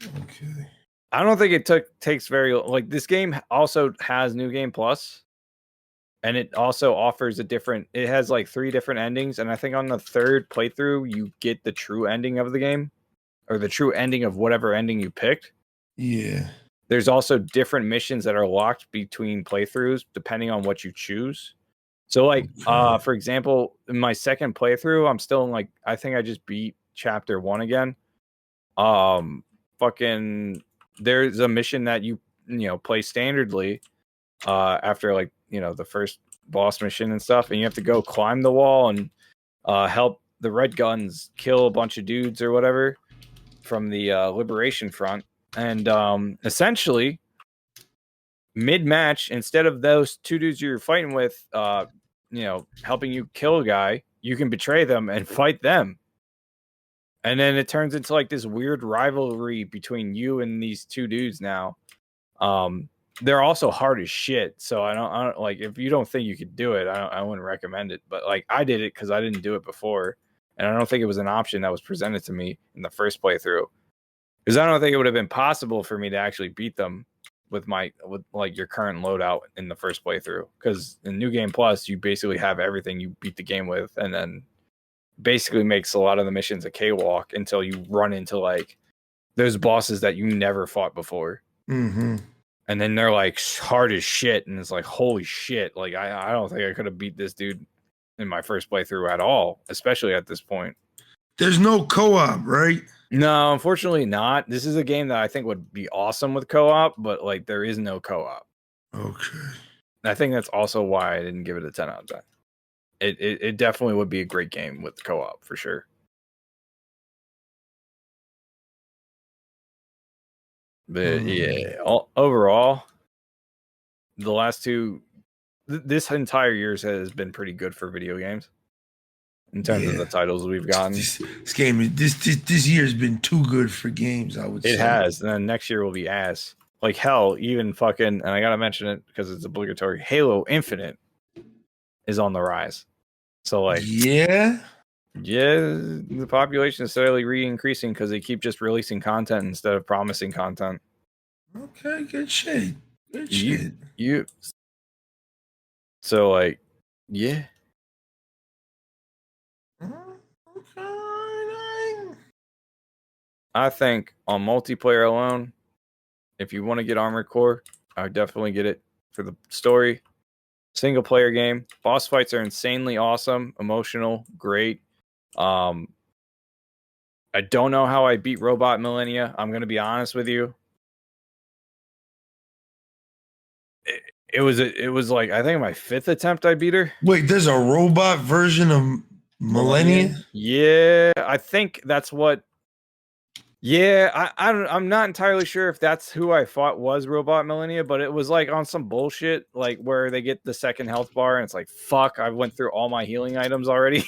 Speaker 1: Okay.
Speaker 2: I don't think it takes very like, this game also has New Game Plus, and it also offers it has like 3 different endings, and I think on the 3rd playthrough you get the true ending of the game, or the true ending of whatever ending you picked.
Speaker 1: Yeah.
Speaker 2: There's also different missions that are locked between playthroughs depending on what you choose. So like, for example, in my 2nd playthrough, I'm still in like, I think I just beat chapter 1 again. Fucking, there's a mission that you play standardly after like, the first boss mission and stuff, and you have to go climb the wall and help the Red Guns kill a bunch of dudes or whatever from the Liberation Front. And essentially, mid-match, instead of those 2 dudes you're fighting with, helping you kill a guy, you can betray them and fight them. And then it turns into like this weird rivalry between you and these 2 dudes now. They're also hard as shit. So I don't like, if you don't think you could do it, I wouldn't recommend it. But like, I did it because I didn't do it before, and I don't think it was an option that was presented to me in the first playthrough. Because I don't think it would have been possible for me to actually beat them with like your current loadout in the first playthrough. Because in New Game Plus, you basically have everything you beat the game with, and then basically makes a lot of the missions a cakewalk until you run into like those bosses that you never fought before.
Speaker 1: Mm-hmm.
Speaker 2: And then they're like hard as shit, and it's like, holy shit! Like I don't think I could have beat this dude in my first playthrough at all, especially at this point.
Speaker 1: There's no co-op, right?
Speaker 2: No, unfortunately not. This is a game that I think would be awesome with co-op, but like there is no co-op.
Speaker 1: Okay.
Speaker 2: I think that's also why I didn't give it a 10 out of 10. It definitely would be a great game with co-op for sure. But yeah, overall, the last 2, this entire year has been pretty good for video games. In terms of the titles we've gotten,
Speaker 1: this year has been too good for games, I would say.
Speaker 2: It has. And then next year will be ass. Like hell, even fucking, and I gotta mention it because it's obligatory, Halo Infinite is on the rise. So like,
Speaker 1: yeah,
Speaker 2: the population is steadily re-increasing because they keep just releasing content instead of promising content.
Speaker 1: Okay, good shit. Shit.
Speaker 2: So like, yeah. I think on multiplayer alone, if you want to get Armored Core, I would definitely get it for the story. single player game. Boss fights are insanely awesome, emotional, great. I don't know how I beat Robot Millennia. I'm gonna be honest with you. It was like I think my 5th attempt I beat her.
Speaker 1: Wait, there's a robot version of Millennia?
Speaker 2: Yeah, I think that's what. Yeah, I'm not entirely sure if that's who I thought was Robot Millennia, but it was like on some bullshit, like where they get the second health bar, and it's like, fuck, I went through all my healing items already,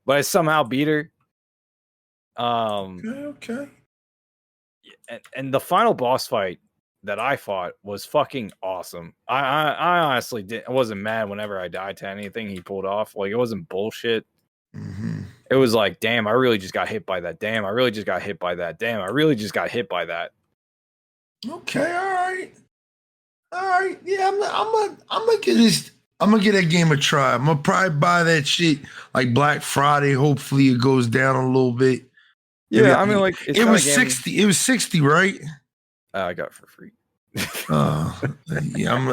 Speaker 2: but I somehow beat her.
Speaker 1: Okay.
Speaker 2: And the final boss fight that I fought was fucking awesome. I honestly wasn't mad whenever I died to anything he pulled off. Like, it wasn't bullshit.
Speaker 1: Mm-hmm.
Speaker 2: It was like, damn, I really just got hit by that. Damn, I really just got hit by that. Damn, I really just got hit by that.
Speaker 1: Okay, all right. Yeah, I'm gonna get this. I'm gonna get that game a try. I'm gonna probably buy that shit like Black Friday. Hopefully, it goes down a little bit.
Speaker 2: Yeah, I mean, like
Speaker 1: it was 60. It was 60, right?
Speaker 2: I got it for free.
Speaker 1: Yeah, I'm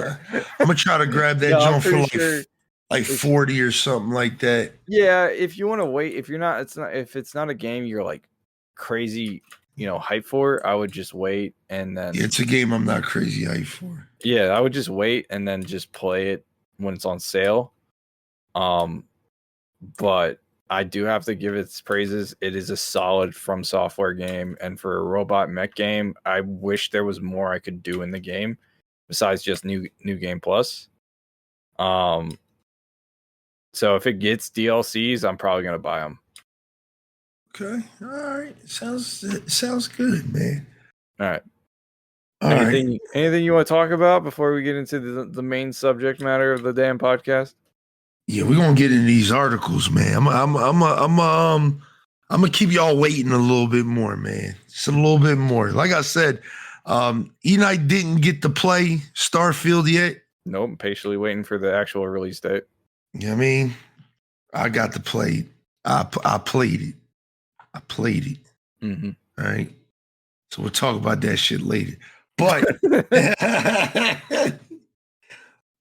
Speaker 1: gonna try to grab that jump for like 40 or something like that.
Speaker 2: Yeah, if you want to wait, if it's not a game you're like crazy, hype for, I would just wait and then.
Speaker 1: Yeah, it's a game I'm not crazy hype for.
Speaker 2: Yeah, I would just wait and then just play it when it's on sale. But I do have to give its praises. It is a solid From Software game, and for a robot mech game, I wish there was more I could do in the game besides just new game plus. So if it gets DLCs, I'm probably gonna buy them.
Speaker 1: Okay, all right. Sounds good, man.
Speaker 2: All right. Anything you want to talk about before we get into the main subject matter of the damn podcast?
Speaker 1: Yeah, we're gonna get into these articles, man. I'm gonna keep y'all waiting a little bit more, man. Just a little bit more. Like I said, Eknight didn't get to play Starfield yet.
Speaker 2: Nope, I'm patiently waiting for the actual release date.
Speaker 1: You know what I mean? I got to play. I played it.
Speaker 2: Mm-hmm.
Speaker 1: All right. So we'll talk about that shit later. But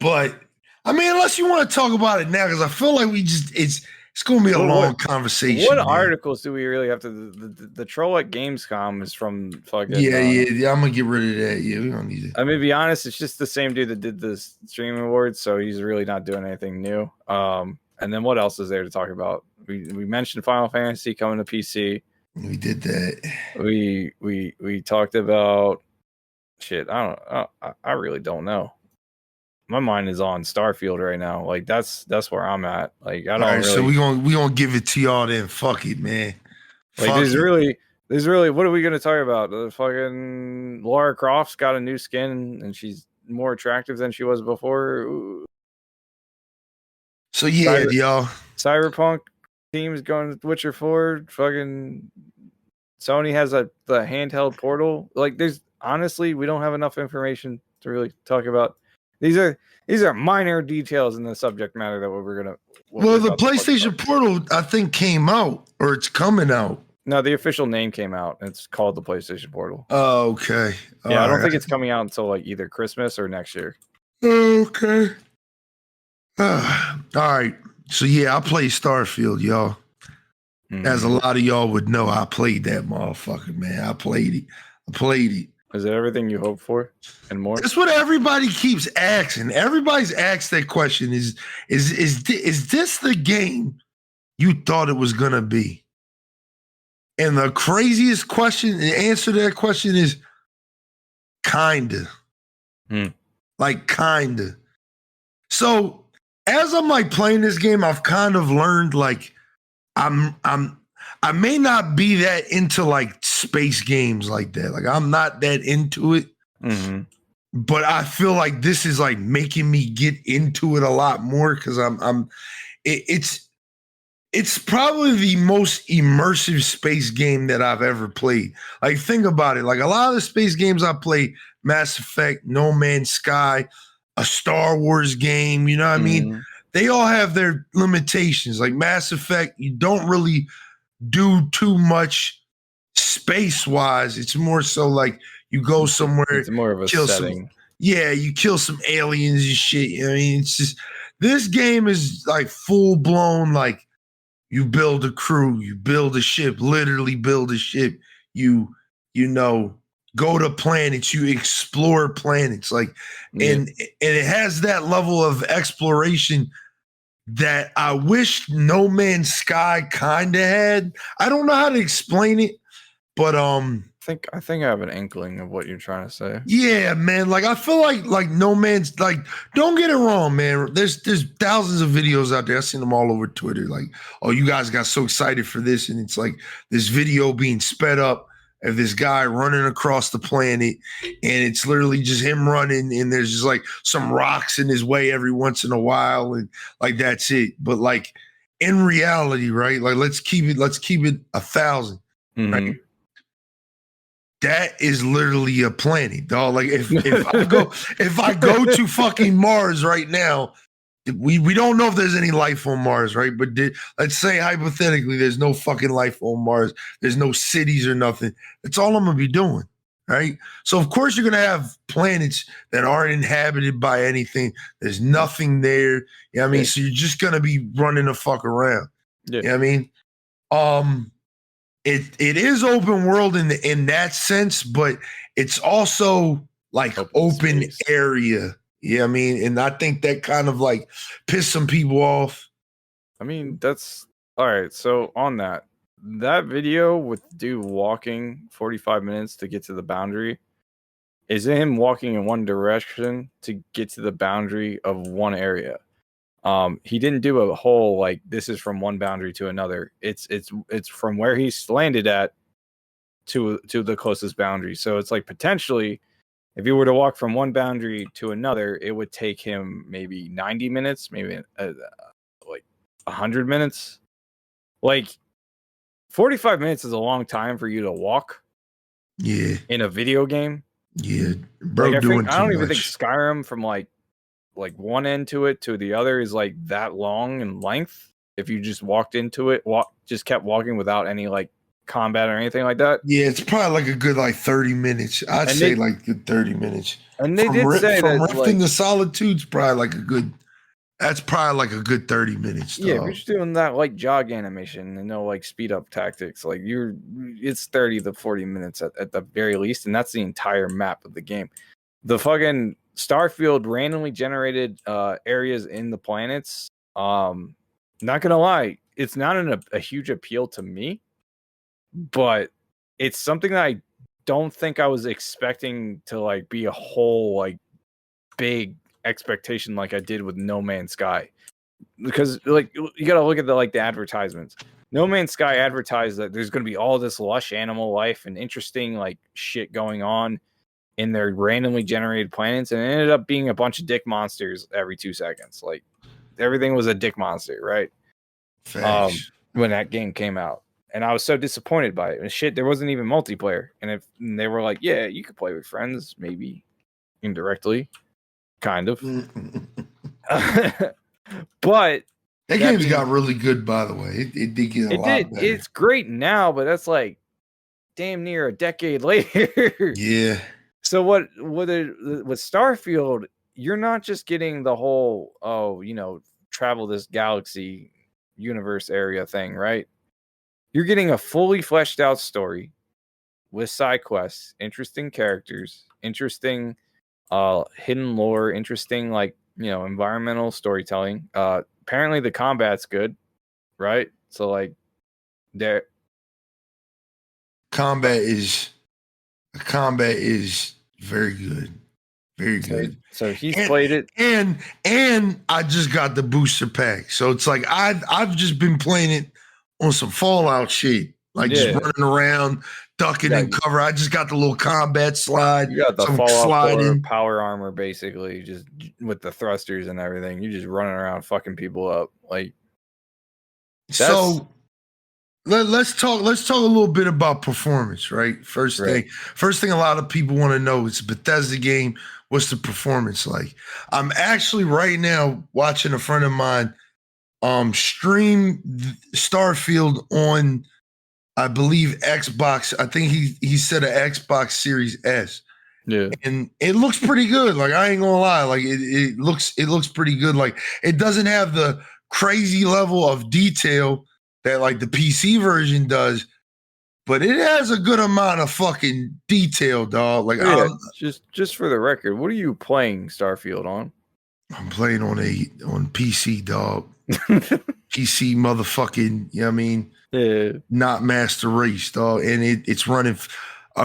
Speaker 1: I mean, unless you want to talk about it now, because I feel like it's going to be a long conversation.
Speaker 2: What
Speaker 1: man.
Speaker 2: Articles do we really have to? The troll at Gamescom is from fucking.
Speaker 1: Yeah. I'm gonna get rid of that. Yeah, we don't need it.
Speaker 2: I mean, to be honest, it's just the same dude that did the streaming awards, so he's really not doing anything new. And then what else is there to talk about? We mentioned Final Fantasy coming to PC.
Speaker 1: We did that.
Speaker 2: We talked about shit. I really don't know. My mind is on Starfield right now. Like that's where I'm at. Like I don't.
Speaker 1: All right,
Speaker 2: really,
Speaker 1: so we gonna give it to y'all then. Fuck it, man.
Speaker 2: Like there's really. What are we gonna talk about? The fucking Lara Croft's got a new skin and she's more attractive than she was before. Ooh.
Speaker 1: So yeah, y'all.
Speaker 2: Cyberpunk team's going to Witcher 4. Fucking Sony has the handheld portal. Like there's honestly, we don't have enough information to really talk about. These are minor details in the subject matter that we're gonna.
Speaker 1: Well, the PlayStation Portal, I think, came out or it's coming out.
Speaker 2: No, the official name came out. It's called the PlayStation Portal.
Speaker 1: Oh, okay.
Speaker 2: Yeah, I don't think it's coming out until like either Christmas or next year.
Speaker 1: Okay. All right. So yeah, I played Starfield, y'all. Mm-hmm. As a lot of y'all would know, I played that motherfucker, man. I played it.
Speaker 2: Is it everything you hoped for and more?
Speaker 1: That's what everybody keeps asking. Everybody's asked that question. Is this the game you thought it was gonna be? And the craziest question, the answer to that question is kinda. Like kinda. So as I'm like playing this game, I've kind of learned like I may not be that into like space games like that. Like I'm not that into it. Mm-hmm. But I feel like this is like making me get into it a lot more because it's probably the most immersive space game that I've ever played. Like think about it. Like a lot of the space games I play, Mass Effect, No Man's Sky, a Star Wars game, you know what I mean? They all have their limitations. Like Mass Effect, you don't really do too much space-wise. It's more so like you go somewhere.
Speaker 2: It's more of a setting.
Speaker 1: yeah, you kill some aliens and shit. I mean, it's just this game is like full blown. Like you build a crew, you build a ship, literally build a ship. You go to planets, you explore planets, like, and it has that level of exploration that I wish No Man's Sky kind of had. I don't know how to explain it, but
Speaker 2: I think I have an inkling of what you're trying to say.
Speaker 1: yeah, man. Like I feel like No Man's like. Don't get it wrong, man. There's thousands of videos out there. I've seen them all over Twitter. Like, oh, you guys got so excited for this, and it's like this video being sped up of this guy running across the planet, and it's literally just him running, and there's just like some rocks in his way every once in a while, and like that's it. But like in reality, right? Like let's keep it 1,000, right? That is literally a planet, dog. Like if I go to fucking Mars right now, we don't know if there's any life on Mars, right? But let's say hypothetically there's no fucking life on Mars. There's no cities or nothing. That's all I'm gonna be doing, right? So of course you're gonna have planets that aren't inhabited by anything. There's nothing there. You know what I mean? So you're just gonna be running the fuck around. Yeah. You know what I mean? It is open world in that sense, but it's also like open area. Yeah, I mean, and I think that kind of like pissed some people off.
Speaker 2: I mean, that's all right. So on that video with dude walking 45 minutes to get to the boundary is him walking in one direction to get to the boundary of one area. He didn't do a whole like this is from one boundary to another. It's from where he's landed at to the closest boundary. So it's like potentially if he were to walk from one boundary to another, it would take him maybe 90 minutes, maybe like 100 minutes. Like 45 minutes is a long time for you to walk.
Speaker 1: Yeah.
Speaker 2: In a video game.
Speaker 1: Yeah. Bro,
Speaker 2: like, I don't even think Skyrim from like one end to it to the other is like that long in length. If you just walked into it, just kept walking without any like combat or anything like that.
Speaker 1: Yeah, it's probably like a good like 30 minutes. I'd say like good 30 minutes.
Speaker 2: And they did say that
Speaker 1: Rift into Solitude's probably like a good. That's probably like a good 30 minutes.
Speaker 2: Yeah, if you're just doing that like jog animation and no like speed up tactics, like it's 30 to 40 minutes at the very least, and that's the entire map of the game. The fucking Starfield randomly generated areas in the planets. Not gonna lie, it's not a huge appeal to me, but it's something that I don't think I was expecting to like be a whole like big expectation like I did with No Man's Sky, because like you gotta look at the advertisements. No Man's Sky advertised that there's gonna be all this lush animal life and interesting like shit going on in their randomly generated planets, and it ended up being a bunch of dick monsters every 2 seconds. Like everything was a dick monster, right? When that game came out, and I was so disappointed by it. And shit, there wasn't even multiplayer, and they were like, yeah, you could play with friends, maybe indirectly, kind of. But
Speaker 1: that game's got really good, by the way. It did get a lot better.
Speaker 2: It's great now, but that's like damn near a decade later.
Speaker 1: Yeah.
Speaker 2: So with Starfield, you're not just getting the whole travel this galaxy universe area thing, right? You're getting a fully fleshed out story with side quests, interesting characters, interesting hidden lore, interesting environmental storytelling. Apparently the combat's good, right? So like there combat is very good. Very good. So he's played it.
Speaker 1: And I just got the booster pack. So it's like I've just been playing it on some Fallout shit. Like just running around, ducking and cover. I just got the little combat slide.
Speaker 2: You got the Fallout power armor, basically, just with the thrusters and everything. You're just running around fucking people up. Like
Speaker 1: so let's talk a little bit about performance, right? First thing a lot of people want to know is Bethesda game. What's the performance like? I'm actually right now watching a friend of mine stream Starfield on, I believe, Xbox. I think he said an Xbox Series S.
Speaker 2: Yeah.
Speaker 1: And it looks pretty good. Like, I ain't gonna lie. Like, it looks pretty good. Like, it doesn't have the crazy level of detail that like the PC version does, but it has a good amount of fucking detail, dog. Like,
Speaker 2: Yeah, just for the record, what are you playing Starfield on?
Speaker 1: I'm playing on PC, dog. PC motherfucking, you know what I mean?
Speaker 2: Yeah.
Speaker 1: Not Master Race, dog. And it's running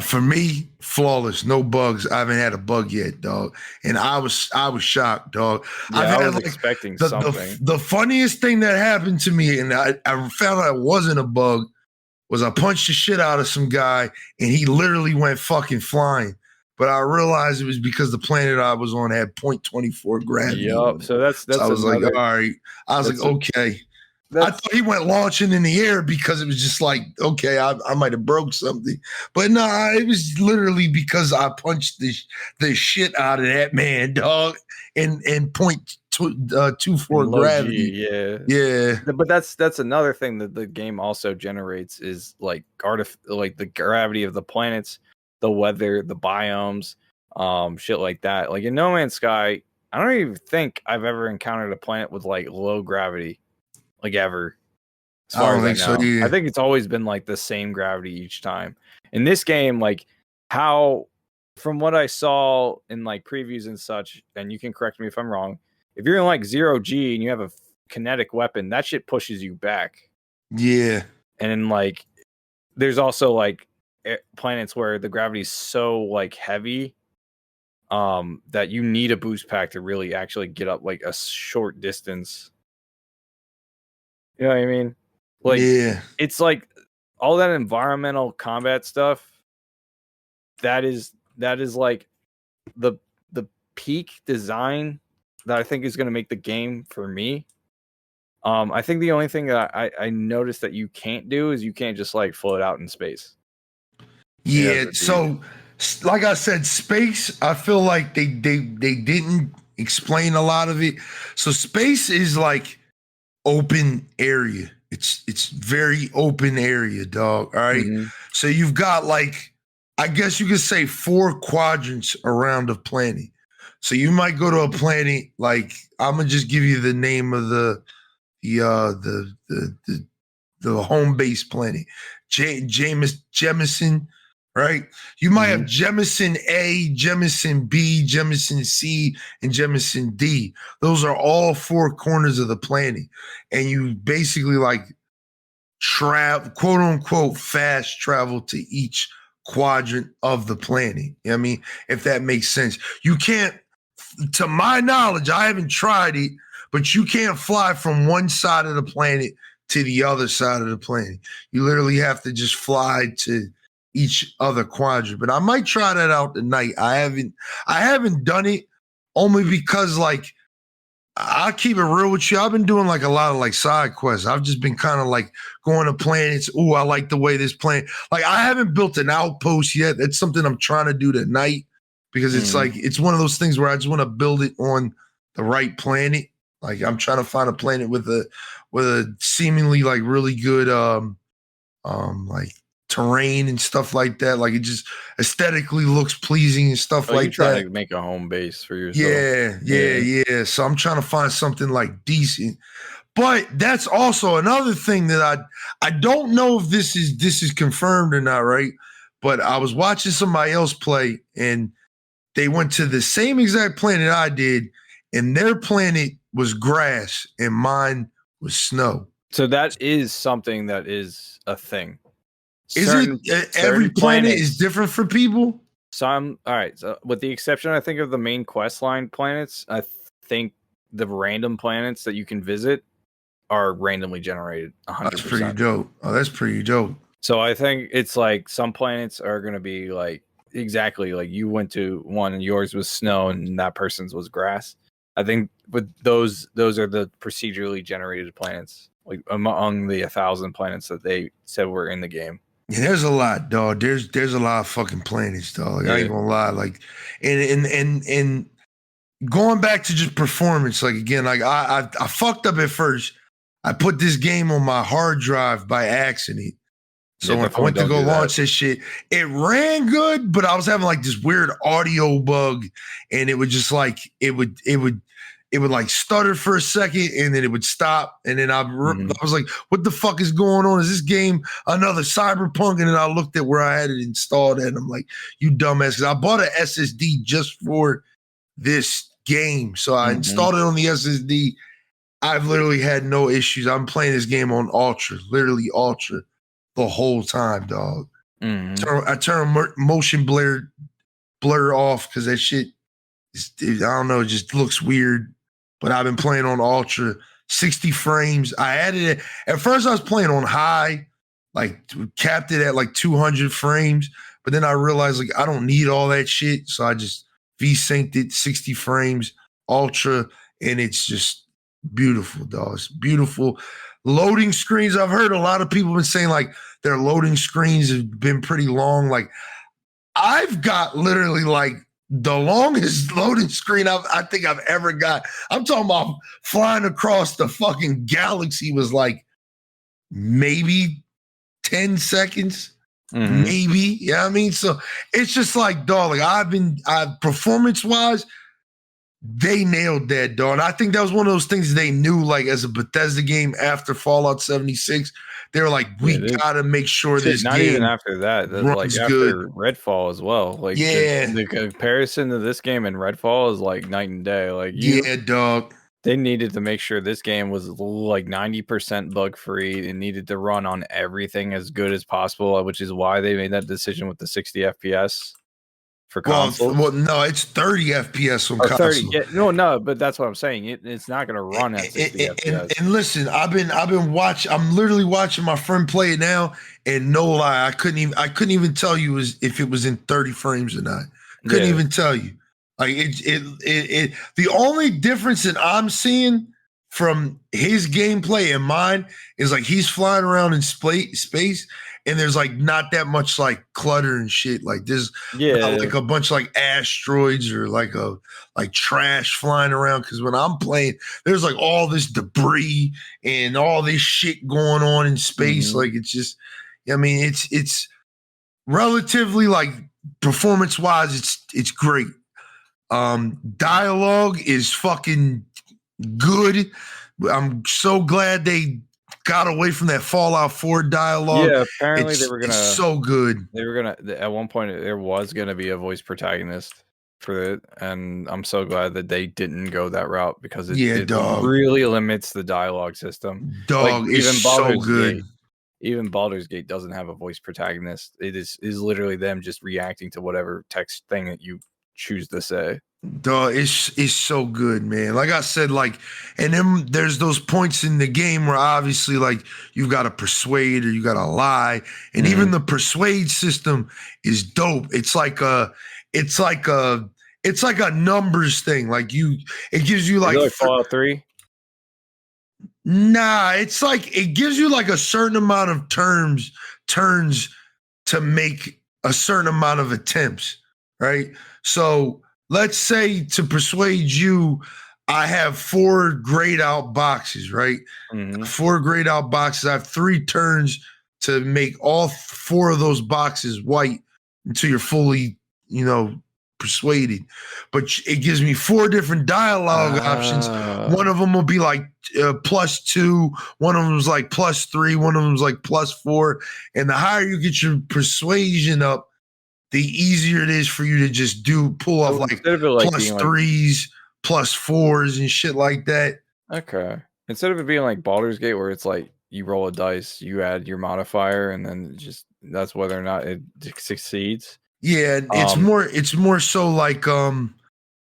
Speaker 1: for me flawless, no bugs. I haven't had a bug yet, dog. And I was shocked, dog.
Speaker 2: Yeah, I was expecting something.
Speaker 1: The funniest thing that happened to me, and I found out it wasn't a bug, was I punched the shit out of some guy and he literally went fucking flying. But I realized it was because the planet I was on had 0.24 gravity.
Speaker 2: Yup. So that's
Speaker 1: so I was like, all right. I was like, okay. I thought he went launching in the air because it was just like, okay, I might have broke something. But no, it was literally because I punched the shit out of that man, dog, and 0.24 gravity. Yeah.
Speaker 2: But that's another thing that the game also generates is like like the gravity of the planets, the weather, the biomes, shit like that. Like in No Man's Sky, I don't even think I've ever encountered a planet with like low gravity. Like ever. As far as I know. So, yeah. I think it's always been like the same gravity each time. In this game, like from what I saw in like previews and such, and you can correct me if I'm wrong, if you're in like 0G and you have a kinetic weapon, that shit pushes you back.
Speaker 1: Yeah.
Speaker 2: And then like there's also like planets where the gravity is so like heavy that you need a boost pack to really actually get up like a short distance. You know what I mean? Like, yeah. It's like all that environmental combat stuff. That is like the peak design that I think is going to make the game for me. I think the only thing that I noticed that you can't do is you can't just like float out in space.
Speaker 1: Yeah. So, like I said, space. I feel like they didn't explain a lot of it. So space is like open area. It's very open area, dog. All right. Mm-hmm. So you've got like, I guess you could say 4 quadrants around the planet. So you might go to a planet like, I'm gonna just give you the name of the home base planet, Jemison, right? You might have Jemison A, Jemison B, Jemison C, and Jemison D. Those are all 4 corners of the planet. And you basically like travel, quote unquote, fast travel to each quadrant of the planet. You know what I mean? If that makes sense. You can't, to my knowledge, I haven't tried it, but you can't fly from one side of the planet to the other side of the planet. You literally have to just fly to each other quadrant. But I might try that out tonight. I haven't done it only because like I'll keep it real with you. I've been doing like a lot of like side quests. I've just been kind of like going to planets. Ooh, I like the way this planet. Like I haven't built an outpost yet. That's something I'm trying to do tonight because it's like it's one of those things where I just want to build it on the right planet. Like I'm trying to find a planet with a seemingly like really good like terrain and stuff like that. Like it just aesthetically looks pleasing and stuff like that.
Speaker 2: You're trying to make a home base for yourself.
Speaker 1: Yeah. So I'm trying to find something like decent. But that's also another thing that I don't know if this is confirmed or not, right? But I was watching somebody else play and they went to the same exact planet I did, and their planet was grass and mine was snow.
Speaker 2: So that is something that is a thing.
Speaker 1: Every planet is different for people?
Speaker 2: All right. So with the exception, I think, of the main quest line planets, I think the random planets that you can visit are randomly generated 100%.
Speaker 1: That's pretty dope. Oh, that's pretty dope.
Speaker 2: So I think it's like some planets are going to be like exactly like you went to one and yours was snow and that person's was grass. I think with those are the procedurally generated planets, like among the 1,000 planets that they said were in the game.
Speaker 1: Yeah, there's a lot, dog. There's a lot of fucking planets, dog. Like, I ain't gonna lie. Like, and going back to just performance, like again, like I fucked up at first. I put this game on my hard drive by accident. So
Speaker 2: Yeah,
Speaker 1: when I
Speaker 2: definitely
Speaker 1: went to
Speaker 2: don't
Speaker 1: go
Speaker 2: do that.
Speaker 1: launch this shit, it ran good, but I was having like this weird audio bug, and it would just like it would like stutter for a second, and then it would stop, and then I was like, "What the fuck is going on? Is this game another Cyberpunk?" And then I looked at where I had it installed, and I'm like, "You dumbass!" 'Cause I bought an SSD just for this game, so I installed it on the SSD. I've literally had no issues. I'm playing this game on Ultra, literally Ultra, the whole time, dog. I turn motion blur off because that shit, I don't know, it just looks weird. But I've been playing on Ultra, 60 frames. I added it. At first, I was playing on high, like capped it at like 200 frames. But then I realized like I don't need all that shit, so I just V-synced it, 60 frames, Ultra, and it's just beautiful, dog. It's beautiful. Loading screens, I've heard a lot of people been saying like their loading screens have been pretty long. Like I've got literally like the longest loading screen I think I've ever got. I'm talking about flying across the fucking galaxy was like maybe 10 seconds. Maybe. Yeah, I mean, so it's just like, dog, like performance wise, they nailed that, dog. And I think that was one of those things they knew, like, as a Bethesda game after Fallout 76. They were like, we gotta make sure this
Speaker 2: not
Speaker 1: game
Speaker 2: even after that, like after
Speaker 1: good.
Speaker 2: Redfall as well. Like, the comparison to this game and Redfall is like night and day. Like,
Speaker 1: dog.
Speaker 2: They needed to make sure this game was like 90% bug free. It needed to run on everything as good as possible, which is why they made that decision with the 60 FPS for console.
Speaker 1: Well, no, it's 30 FPS on console.
Speaker 2: 30. Yeah, no, but that's what I'm saying. It's not going to run at 60 FPS.
Speaker 1: And listen, I've been watching. I'm literally watching my friend play it now, and no lie, I couldn't even tell you if it was in 30 frames or not. Couldn't even tell you. Like the only difference that I'm seeing from his gameplay and mine is like he's flying around in space and there's like not that much like clutter and shit. Like there's not like a bunch of like asteroids or like trash flying around. Cause when I'm playing, there's like all this debris and all this shit going on in space. Like it's just, I mean, it's relatively like performance wise, it's great. Dialogue is fucking good. I'm so glad they got away from that Fallout 4 dialogue.
Speaker 2: Yeah, apparently they were gonna.
Speaker 1: It's so good.
Speaker 2: They were gonna. At one point, there was gonna be a voice protagonist for it, and I'm so glad that they didn't go that route because it really limits the dialogue system.
Speaker 1: Dog, like, it's so good.
Speaker 2: Even Baldur's Gate doesn't have a voice protagonist. It is literally them just reacting to whatever text thing that you choose to say.
Speaker 1: Dog, it's so good, man. Like I said, like, and then there's those points in the game where obviously like you've got to persuade or you got to lie, and even the persuade system is dope. It's like a numbers thing. Like it gives you like
Speaker 2: Fallout 3.
Speaker 1: Nah, it's like it gives you like a certain amount of turns to make a certain amount of attempts, right? So let's say to persuade you, I have 4 grayed out boxes, right? 4 grayed out boxes. I have 3 turns to make all 4 of those boxes white until you're fully, persuaded. But it gives me 4 different dialogue options. One of them will be like +2. One of them is like +3. One of them is like +4. And the higher you get your persuasion up, the easier it is for you to just pull off like +3s, +4s, and shit like that.
Speaker 2: Okay. Instead of it being like Baldur's Gate, where it's like you roll a dice, you add your modifier, and then just that's whether or not it succeeds.
Speaker 1: Yeah, it's more so like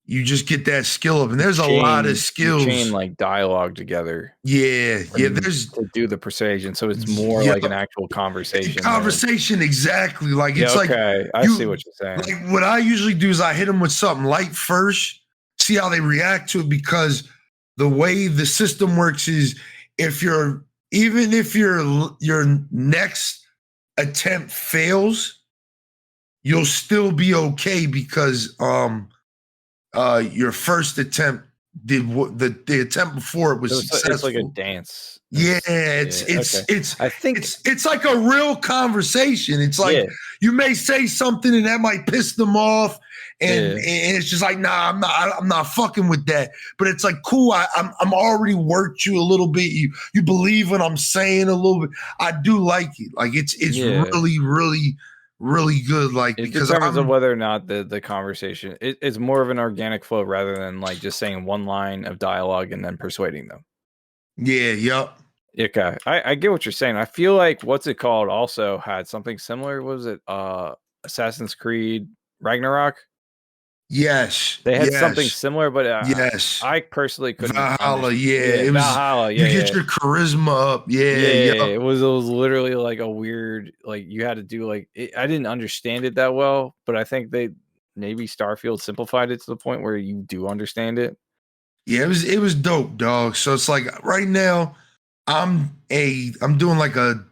Speaker 1: you just get that skill up, and there's a lot of skills.
Speaker 2: You chain like dialogue together.
Speaker 1: Yeah. There's
Speaker 2: to do the persuasion, so it's more like an actual conversation.
Speaker 1: Exactly. Like it's like
Speaker 2: I see what you're saying.
Speaker 1: Like what I usually do is I hit them with something light first, see how they react to it, because the way the system works is even if your next attempt fails, you'll still be okay because your first attempt the attempt before it was successful.
Speaker 2: It's like a dance.
Speaker 1: I think it's like a real conversation. It's like you may say something and that might piss them off, and it's just like, nah, I'm not fucking with that. But it's like, cool, I'm already worked you a little bit. You believe what I'm saying a little bit. I do like it. Like it's really, really, really good. Like,
Speaker 2: it
Speaker 1: because
Speaker 2: determines on whether or not the conversation it's more of an organic flow rather than like just saying one line of dialogue and then persuading them.
Speaker 1: Yeah, yep.
Speaker 2: Okay, I get what you're saying. I feel like what's it called also had something similar. What was it Assassin's Creed Ragnarok?
Speaker 1: Yes,
Speaker 2: they had something similar, but
Speaker 1: yes,
Speaker 2: I personally couldn't.
Speaker 1: Valhalla, it was
Speaker 2: Valhalla.
Speaker 1: You get your charisma up,
Speaker 2: It was literally like a weird, like you had to do like I didn't understand it that well, but I think maybe Starfield simplified it to the point where you do understand it.
Speaker 1: Yeah, it was dope, dog. So it's like right now, I'm doing like a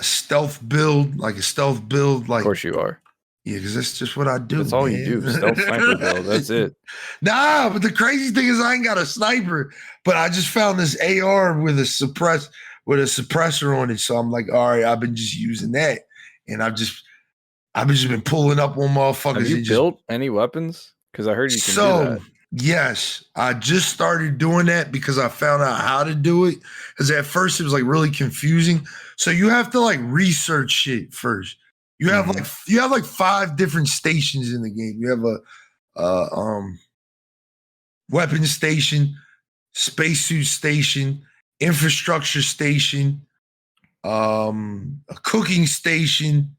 Speaker 1: stealth build, like
Speaker 2: Of course you are.
Speaker 1: Yeah, because that's just what I do.
Speaker 2: That's all you do. Stealth sniper build. That's it.
Speaker 1: Nah, but the crazy thing is I ain't got a sniper, but I just found this AR with a suppressor on it. So I'm like, all right, I've been just using that, and I've just been pulling up on motherfuckers.
Speaker 2: Have you built any weapons? Because I heard you can do that.
Speaker 1: Yes, I just started doing that because I found out how to do it. Because at first it was like really confusing. So you have to like research shit first. You have like 5 different stations in the game. You have a weapon station, spacesuit station, infrastructure station, a cooking station.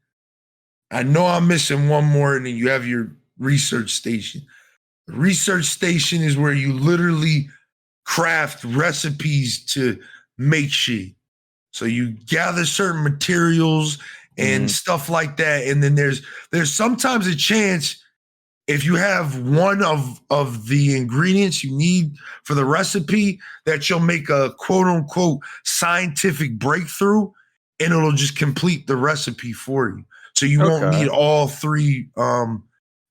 Speaker 1: I know I'm missing one more, and then you have your research station. The research station is where you literally craft recipes to make shit. So you gather certain materials and stuff like that. And then there's sometimes a chance if you have one of the ingredients you need for the recipe that you'll make a quote unquote scientific breakthrough and it'll just complete the recipe for you. So you won't need all 3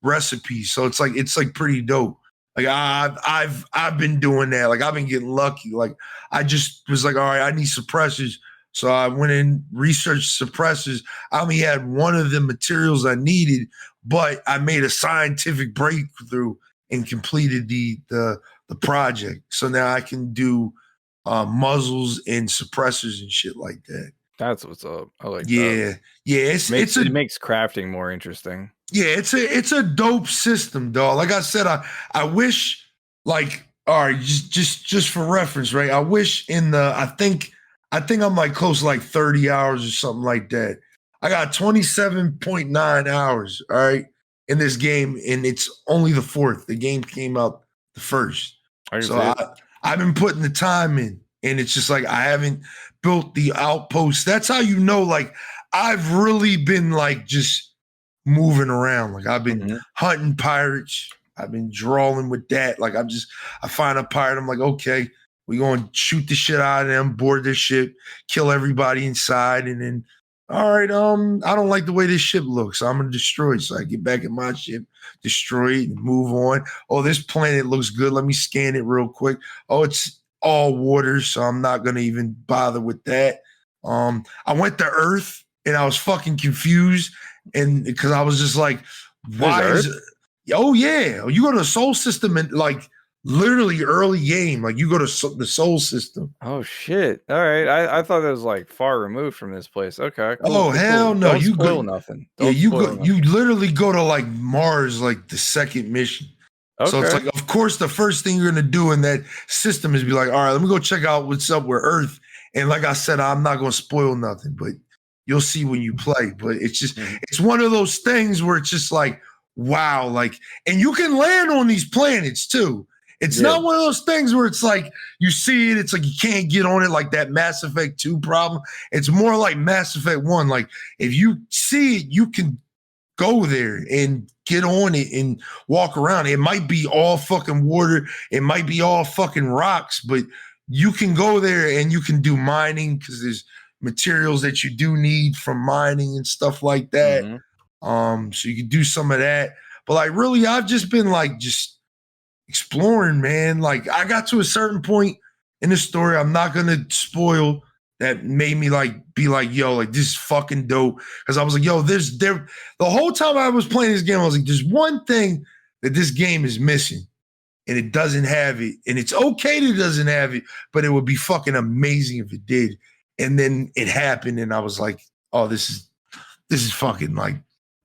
Speaker 1: recipes. So it's like pretty dope. Like I've been doing that. Like I've been getting lucky. Like I just was like, all right, I need suppressors. So I went and researched suppressors. I only had one of the materials I needed, but I made a scientific breakthrough and completed the project. So now I can do muzzles and suppressors and shit like that.
Speaker 2: That's what's up. I like that.
Speaker 1: Yeah.
Speaker 2: It makes crafting more interesting.
Speaker 1: Yeah, it's a dope system, dog. Like I said, I wish, like, all right, just for reference, right? I wish I think I'm like close to like 30 hours or something like that. I got 27.9 hours, all right, in this game, and it's only the 4th. The game came out the 1st. So I've been putting the time in, and it's just like I haven't built the outpost. That's how you know, like, I've really been like just moving around. Like I've been hunting pirates. I've been drawing with that. Like I find a pirate. I'm like, okay, we going to shoot the shit out of them, board their ship, kill everybody inside. And then, all right, I don't like the way this ship looks. So I'm going to destroy it. So I get back in my ship, destroy it, and move on. Oh, this planet looks good. Let me scan it real quick. Oh, it's all water. So I'm not going to even bother with that. I went to Earth and I was fucking confused. And because I was just like, why is it? Oh, yeah. You go to the Sol system and like literally early game. Like you go to the Sol system.
Speaker 2: Oh, shit. All right. I thought it was like far removed from this place. Okay.
Speaker 1: Cool, hell no.
Speaker 2: Don't spoil nothing.
Speaker 1: You literally go to like Mars, like the 2nd mission. Okay. So it's like, of course, the first thing you're going to do in that system is be like, all right, let me go check out what's up with Earth. And like I said, I'm not going to spoil nothing, but you'll see when you play. But it's just, it's one of those things where it's just like, wow. Like, and you can land on these planets too. It's not one of those things where it's like, you see it, it's like you can't get on it like that Mass Effect 2 problem. It's more like Mass Effect 1. Like, if you see it, you can go there and get on it and walk around. It might be all fucking water. It might be all fucking rocks, but you can go there and you can do mining because there's materials that you do need from mining and stuff like that. So you can do some of that. But like really, I've just been like just exploring, man. Like I got to a certain point in the story, I'm not gonna spoil, that made me like be like, yo, like this is fucking dope. Cause I was like, yo, the whole time I was playing this game, I was like, there's one thing that this game is missing, and it doesn't have it. And it's okay that it doesn't have it, but it would be fucking amazing if it did. And then it happened, and I was like, oh, this is fucking like,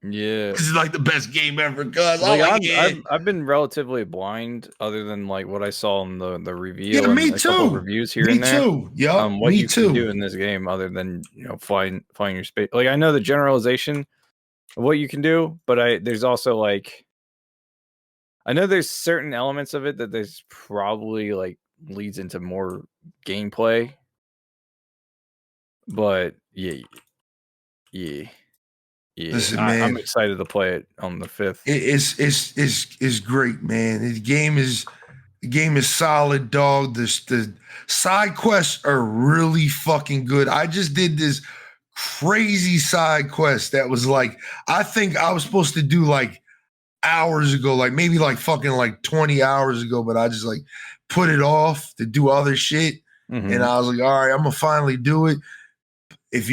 Speaker 2: yeah,
Speaker 1: this is like the best game ever. Cause
Speaker 2: I've been relatively blind, other than like what I saw in the review.
Speaker 1: Yeah, me
Speaker 2: and a couple
Speaker 1: too.
Speaker 2: Reviews here
Speaker 1: Me
Speaker 2: and there.
Speaker 1: too. Yeah,
Speaker 2: What
Speaker 1: me
Speaker 2: you
Speaker 1: too.
Speaker 2: can do in this game, other than find your space. Like I know the generalization of what you can do, but there's also like I know there's certain elements of it that there's probably like leads into more gameplay. But yeah.
Speaker 1: Listen, man,
Speaker 2: I'm excited to play it on the 5th.
Speaker 1: It's great, man. The game is solid, dog. The side quests are really fucking good. I just did this crazy side quest that was like, I think I was supposed to do like hours ago, like maybe like fucking like 20 hours ago, but I just like put it off to do other shit.
Speaker 2: Mm-hmm.
Speaker 1: And I was like, all right, I'm gonna finally do it. If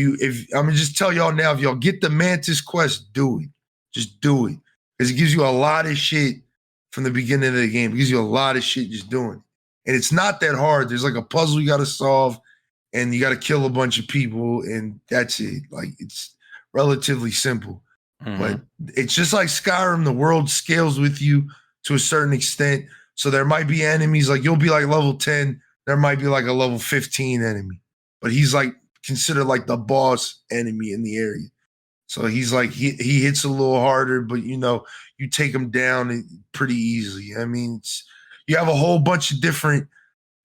Speaker 1: I'm gonna just tell y'all now, if y'all get the Mantis quest, do it. Just do it. Because it gives you a lot of shit from the beginning of the game. It gives you a lot of shit just doing it. And it's not that hard. There's like a puzzle you gotta solve, and you gotta kill a bunch of people, and that's it. Like it's relatively simple.
Speaker 2: Mm-hmm.
Speaker 1: But it's just like Skyrim, the world scales with you to a certain extent. So there might be enemies, like you'll be like level 10, there might be like a level 15 enemy. But he's like considered like the boss enemy in the area. So he's like, he hits a little harder, but you take him down pretty easily. I mean, you have a whole bunch of different,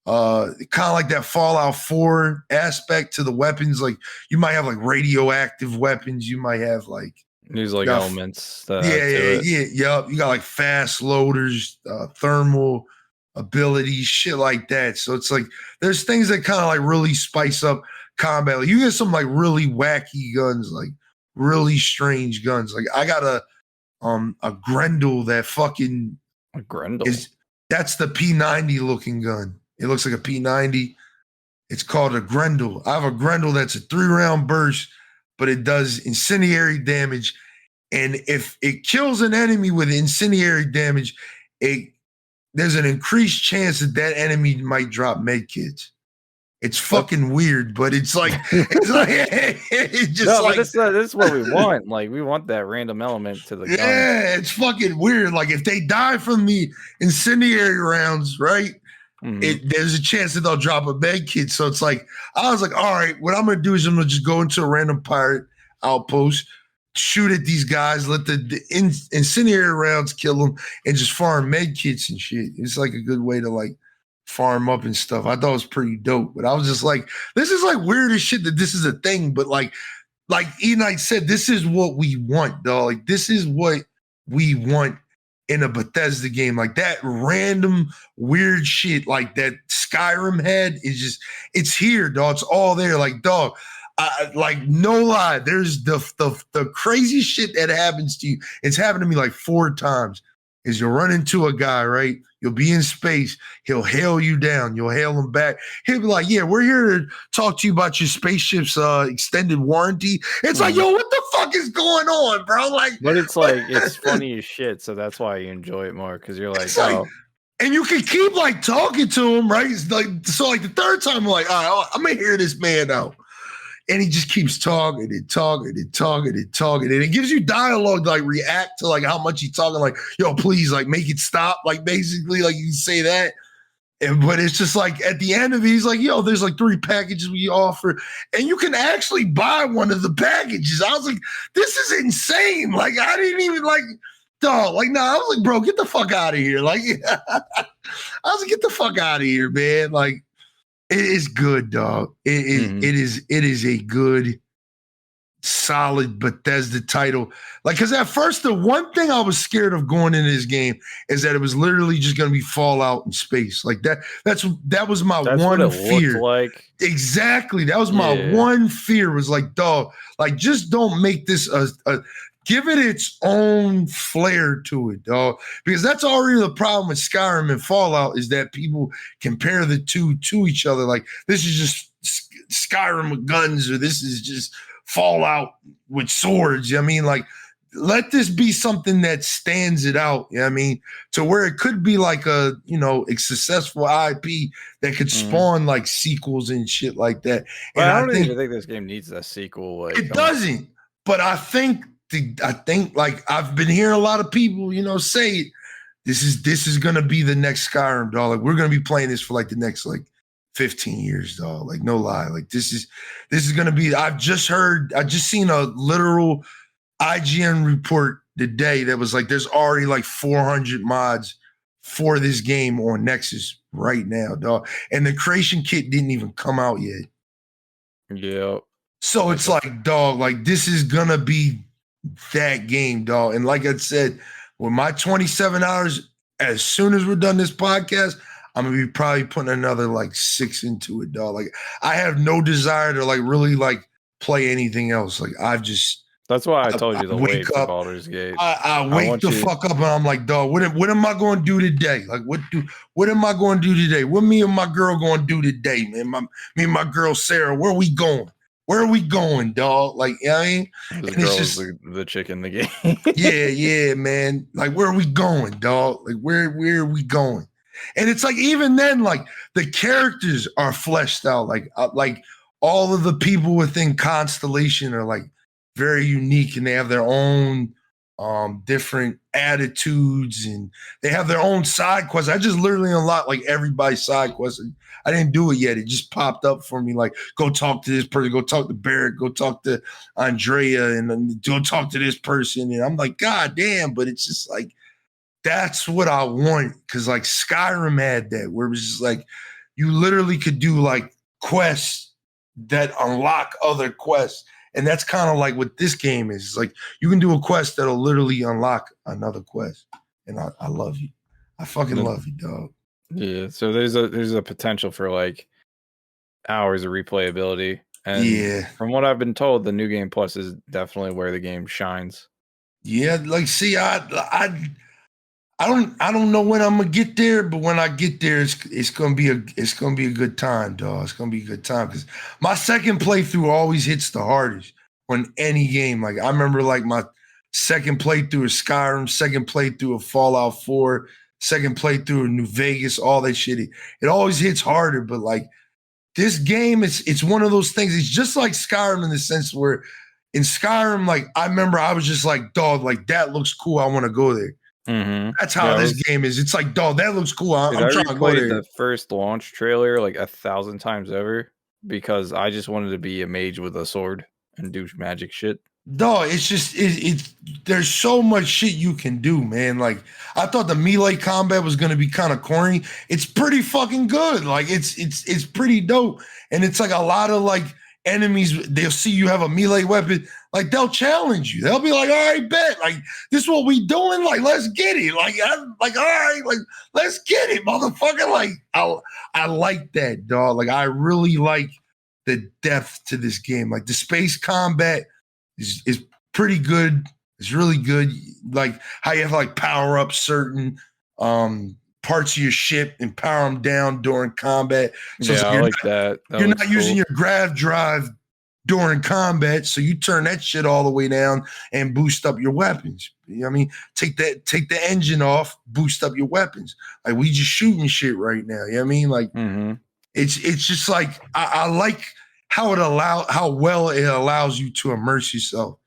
Speaker 1: kind of like that Fallout 4 aspect to the weapons. Like you might have like radioactive weapons. You might have like,
Speaker 2: there's like elements.
Speaker 1: Yeah. You got like fast loaders, thermal abilities, shit like that. So it's like there's things that kind of like really spice up combat. Like, you get some like really wacky guns, like really strange guns. Like I got a Grendel that fucking
Speaker 2: a Grendel.
Speaker 1: That's the P90 looking gun. It looks like a P90. It's called a Grendel. I have a Grendel that's a 3-round burst, but it does incendiary damage. And if it kills an enemy with incendiary damage, there's an increased chance that enemy might drop medkits. It's fucking weird, but it's like it's just
Speaker 2: no,
Speaker 1: like
Speaker 2: this is what we want. Like we want that random element to the gun.
Speaker 1: Yeah, it's fucking weird. Like if they die from the incendiary rounds, right? Mm-hmm. There's a chance that they'll drop a med kit. So it's like I was like, all right, what I'm gonna do is I'm gonna just go into a random pirate outpost, shoot at these guys, let the incendiary rounds kill them, and just farm med kits and shit. It's like a good way to like farm up and stuff. I thought it was pretty dope, but I was just like, this is like weird as shit that this is a thing. But like Eknight said, this is what we want, dog. Like this is what we want in a Bethesda game. Like that random weird shit like that Skyrim had is just, it's here, dog. It's all there. Like, dog, like no lie, there's the crazy shit that happens to you. It's happened to me like 4 times. Is you'll run into a guy, right? You'll be in space. He'll hail you down. You'll hail him back. He'll be like, yeah, we're here to talk to you about your spaceship's extended warranty. It's like, yo, what the fuck is going on, bro? Like,
Speaker 2: but it's like, it's funny as shit. So that's why you enjoy it more. Cause you're like, oh.
Speaker 1: And you can keep like talking to him, right? It's like, so like the third time, I'm like, all right, I'm going to hear this man out. And he just keeps talking and talking and talking and talking. And it gives you dialogue to like react to like how much he's talking, like, yo, please, like make it stop. Like basically, like you say that. But it's just like at the end of it, he's like, yo, there's like 3 packages we offer. And you can actually buy one of the packages. I was like, this is insane. Like, I didn't even like, dog, like, nah, I was like, bro, get the fuck out of here. Like, I was like, get the fuck out of here, man. Like, it is good, dog. It is a good, solid Bethesda title. Like, because at first, the one thing I was scared of going into this game is that it was literally just going to be Fallout in space. Like that was my one fear.
Speaker 2: Like.
Speaker 1: Exactly. That was my one fear was like, dog, like just don't make this give it its own flair to it, dog. Because that's already the problem with Skyrim and Fallout is that people compare the two to each other. Like, this is just Skyrim with guns, or this is just Fallout with swords. I mean, like, let this be something that stands it out. I mean, to where it could be like a successful IP that could spawn like sequels and shit like that.
Speaker 2: Well,
Speaker 1: And
Speaker 2: I don't even think this game needs a sequel. Like,
Speaker 1: it doesn't. But I think like I've been hearing a lot of people, say it. This is gonna be the next Skyrim, dog. Like, we're gonna be playing this for like the next like 15 years, dog. Like, no lie. Like, this is gonna be. I just seen a literal IGN report today that was like, there's already like 400 mods for this game on Nexus right now, dog. And the creation kit didn't even come out yet.
Speaker 2: Yeah.
Speaker 1: So it's like, dog, like, this is gonna be that game, dog. And like I said, with my 27 hours, as soon as we're done this podcast, I'm gonna be probably putting another like 6 into it, dog. Like, I have no desire to like really like play anything else. Like,
Speaker 2: that's why I told you to wait for Baldur's Gate.
Speaker 1: I wake the fuck up and I'm like, dog, what am I going to do today? Like, what am I going to do today? What me and my girl going to do today, man? Me and my girl Sarah, where are we going? Where are we going, dog? Like, you know what I mean?
Speaker 2: And it's just the chick in the game.
Speaker 1: yeah, man. Like, where are we going, dog? Like, where are we going? And it's like, even then, like, the characters are fleshed out. Like all of the people within Constellation are like very unique, and they have their own different attitudes, and they have their own side quests. I just literally unlocked like everybody's side quest. I didn't do it yet. It just popped up for me. Like, go talk to this person, go talk to Barrett, go talk to Andrea, and then go talk to this person. And I'm like, God damn, but it's just like, that's what I want. Cause like Skyrim had that, where it was just like, you literally could do like quests that unlock other quests. And that's kind of like what this game is. It's like, you can do a quest that'll literally unlock another quest. And I love you. I fucking love you, dog.
Speaker 2: Yeah. So there's a potential for like hours of replayability. And from what I've been told, the New Game Plus is definitely where the game shines.
Speaker 1: Yeah, like, see, I don't know when I'm gonna get there, but when I get there, it's gonna be a good time, dog. It's gonna be a good time, because my second playthrough always hits the hardest on any game. Like, I remember like my second playthrough of Skyrim, second playthrough of Fallout 4, second playthrough of New Vegas, all that shit. It always hits harder, but like this game, it's one of those things. It's just like Skyrim in the sense where in Skyrim, like, I remember I was just like, dog, like, that looks cool. I want to go there.
Speaker 2: Mm-hmm.
Speaker 1: That's how this game is. It's like, dog, that looks cool. I'm trying to go there.
Speaker 2: The first launch trailer like 1,000 times over because I just wanted to be a mage with a sword and do magic shit.
Speaker 1: Dog, it's just it's there's so much shit you can do, man. Like, I thought the melee combat was gonna be kind of corny. It's pretty fucking good. Like, it's pretty dope. And it's like a lot of like enemies, they'll see you have a melee weapon, like they'll challenge you. They'll be like, all right, bet, like, this is what we doing, like, let's get it. Like, I'm like, all right, like, let's get it, motherfucker. Like, I like that, dog. Like, I really like the depth to this game. Like, the space combat is pretty good. It's really good. Like, how you have to like power up certain parts of your ship and power them down during combat. So
Speaker 2: yeah, I like that.
Speaker 1: You're not using your grav drive during combat, so you turn that shit all the way down and boost up your weapons. You know what I mean? Take the engine off, boost up your weapons. Like, we just shooting shit right now. You know what I mean? Like, it's just like, I like how well it allows you to immerse yourself.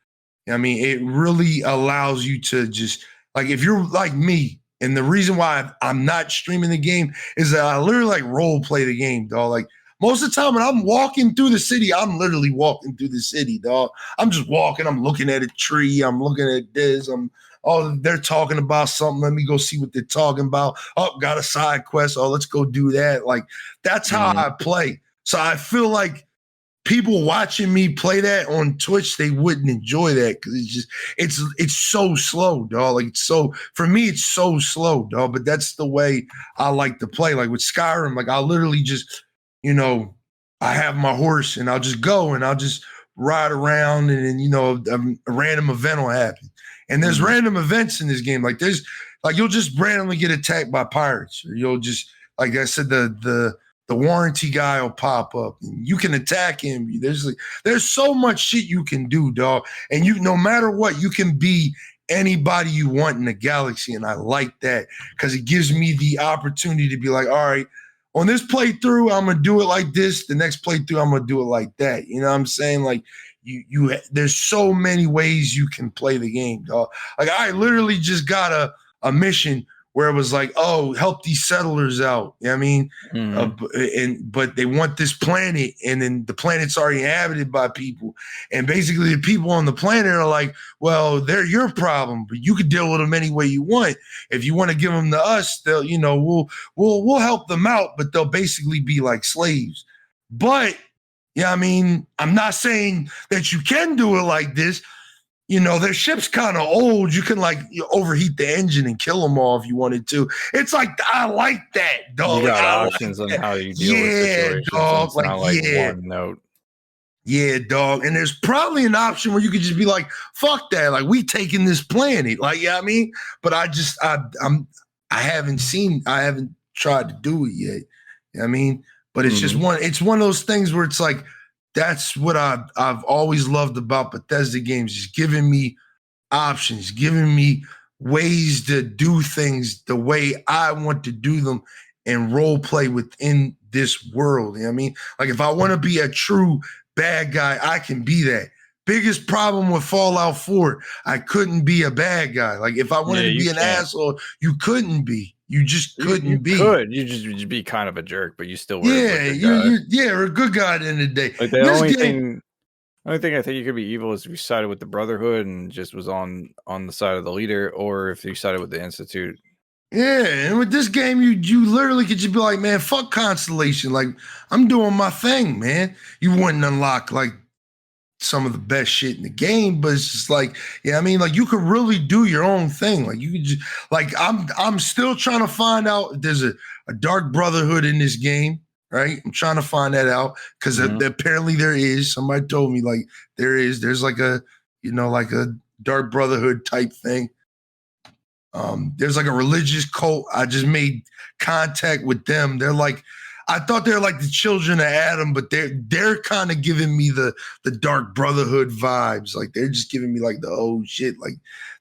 Speaker 1: You know what I mean? It really allows you to just, like, if you're like me, and the reason why I'm not streaming the game is that I literally like role play the game, dog. Like, most of the time when I'm walking through the city, I'm literally walking through the city, dog. I'm just walking. I'm looking at a tree. I'm looking at this. They're talking about something. Let me go see what they're talking about. Oh, got a side quest. Oh, let's go do that. Like, that's how I play. So I feel like people watching me play that on Twitch, they wouldn't enjoy that, because it's so slow, dog. Like, for me, it's so slow, dog. But that's the way I like to play. Like, with Skyrim, like, I literally just, I have my horse and I'll just go and I'll just ride around, and then, you know, a random event will happen. And there's random events in this game. Like you'll just randomly get attacked by pirates, or you'll just, like I said, the warranty guy will pop up and you can attack him. There's so much shit you can do, dog. And no matter what, you can be anybody you want in the galaxy. And I like that because it gives me the opportunity to be like, all right, on this playthrough, I'm going to do it like this. The next playthrough, I'm going to do it like that. You know what I'm saying? Like there's so many ways you can play the game, dog. Like I literally just got a mission where it was like, oh, help these settlers out. You know what I mean? But they want this planet, and then the planet's already inhabited by people. And basically the people on the planet are like, well, they're your problem, but you can deal with them any way you want. If you want to give them to us, they'll, you know, we'll help them out, but they'll basically be like slaves. But, yeah, I mean, I'm not saying that you can do it like this. You know, their ship's kind of old. You can overheat the engine and kill them all if you wanted to. It's like, I like that, dog.
Speaker 2: You got options on how you deal with situations.
Speaker 1: Dog.
Speaker 2: It's not like one note.
Speaker 1: Yeah, dog. And there's probably an option where you could just be like, fuck that. Like, we taking this planet. Like, yeah, I mean, but I haven't tried to do it yet. You know what I mean? But it's just it's one of those things where it's like, that's what I've always loved about Bethesda games, is giving me options, giving me ways to do things the way I want to do them and role play within this world. You know what I mean? Like if I want to be a true bad guy, I can be that. Biggest problem with Fallout 4, I couldn't be a bad guy. Like if I wanted to be an asshole, you couldn't be. You just couldn't be. You
Speaker 2: just be kind of a jerk, but you still were.
Speaker 1: You're a good guy at the end of the day.
Speaker 2: Like the only thing I think you could be evil is if you sided with the Brotherhood and just was on the side of the leader, or if you sided with the Institute.
Speaker 1: Yeah, and with this game, you literally could just be like, man, fuck Constellation. Like I'm doing my thing, man. You wouldn't unlock like some of the best shit in the game, but it's just like, yeah, I mean, like you could really do your own thing. Like you could just, like I'm still trying to find out if there's a Dark Brotherhood in this game, right? I'm trying to find that out because apparently there is. Somebody told me like there's like a, you know, like a Dark Brotherhood type thing. There's like a religious cult. I just made contact with them. They're like, I thought they're like the children of Adam, but they're kind of giving me the Dark Brotherhood vibes. Like they're just giving me like the old shit. Like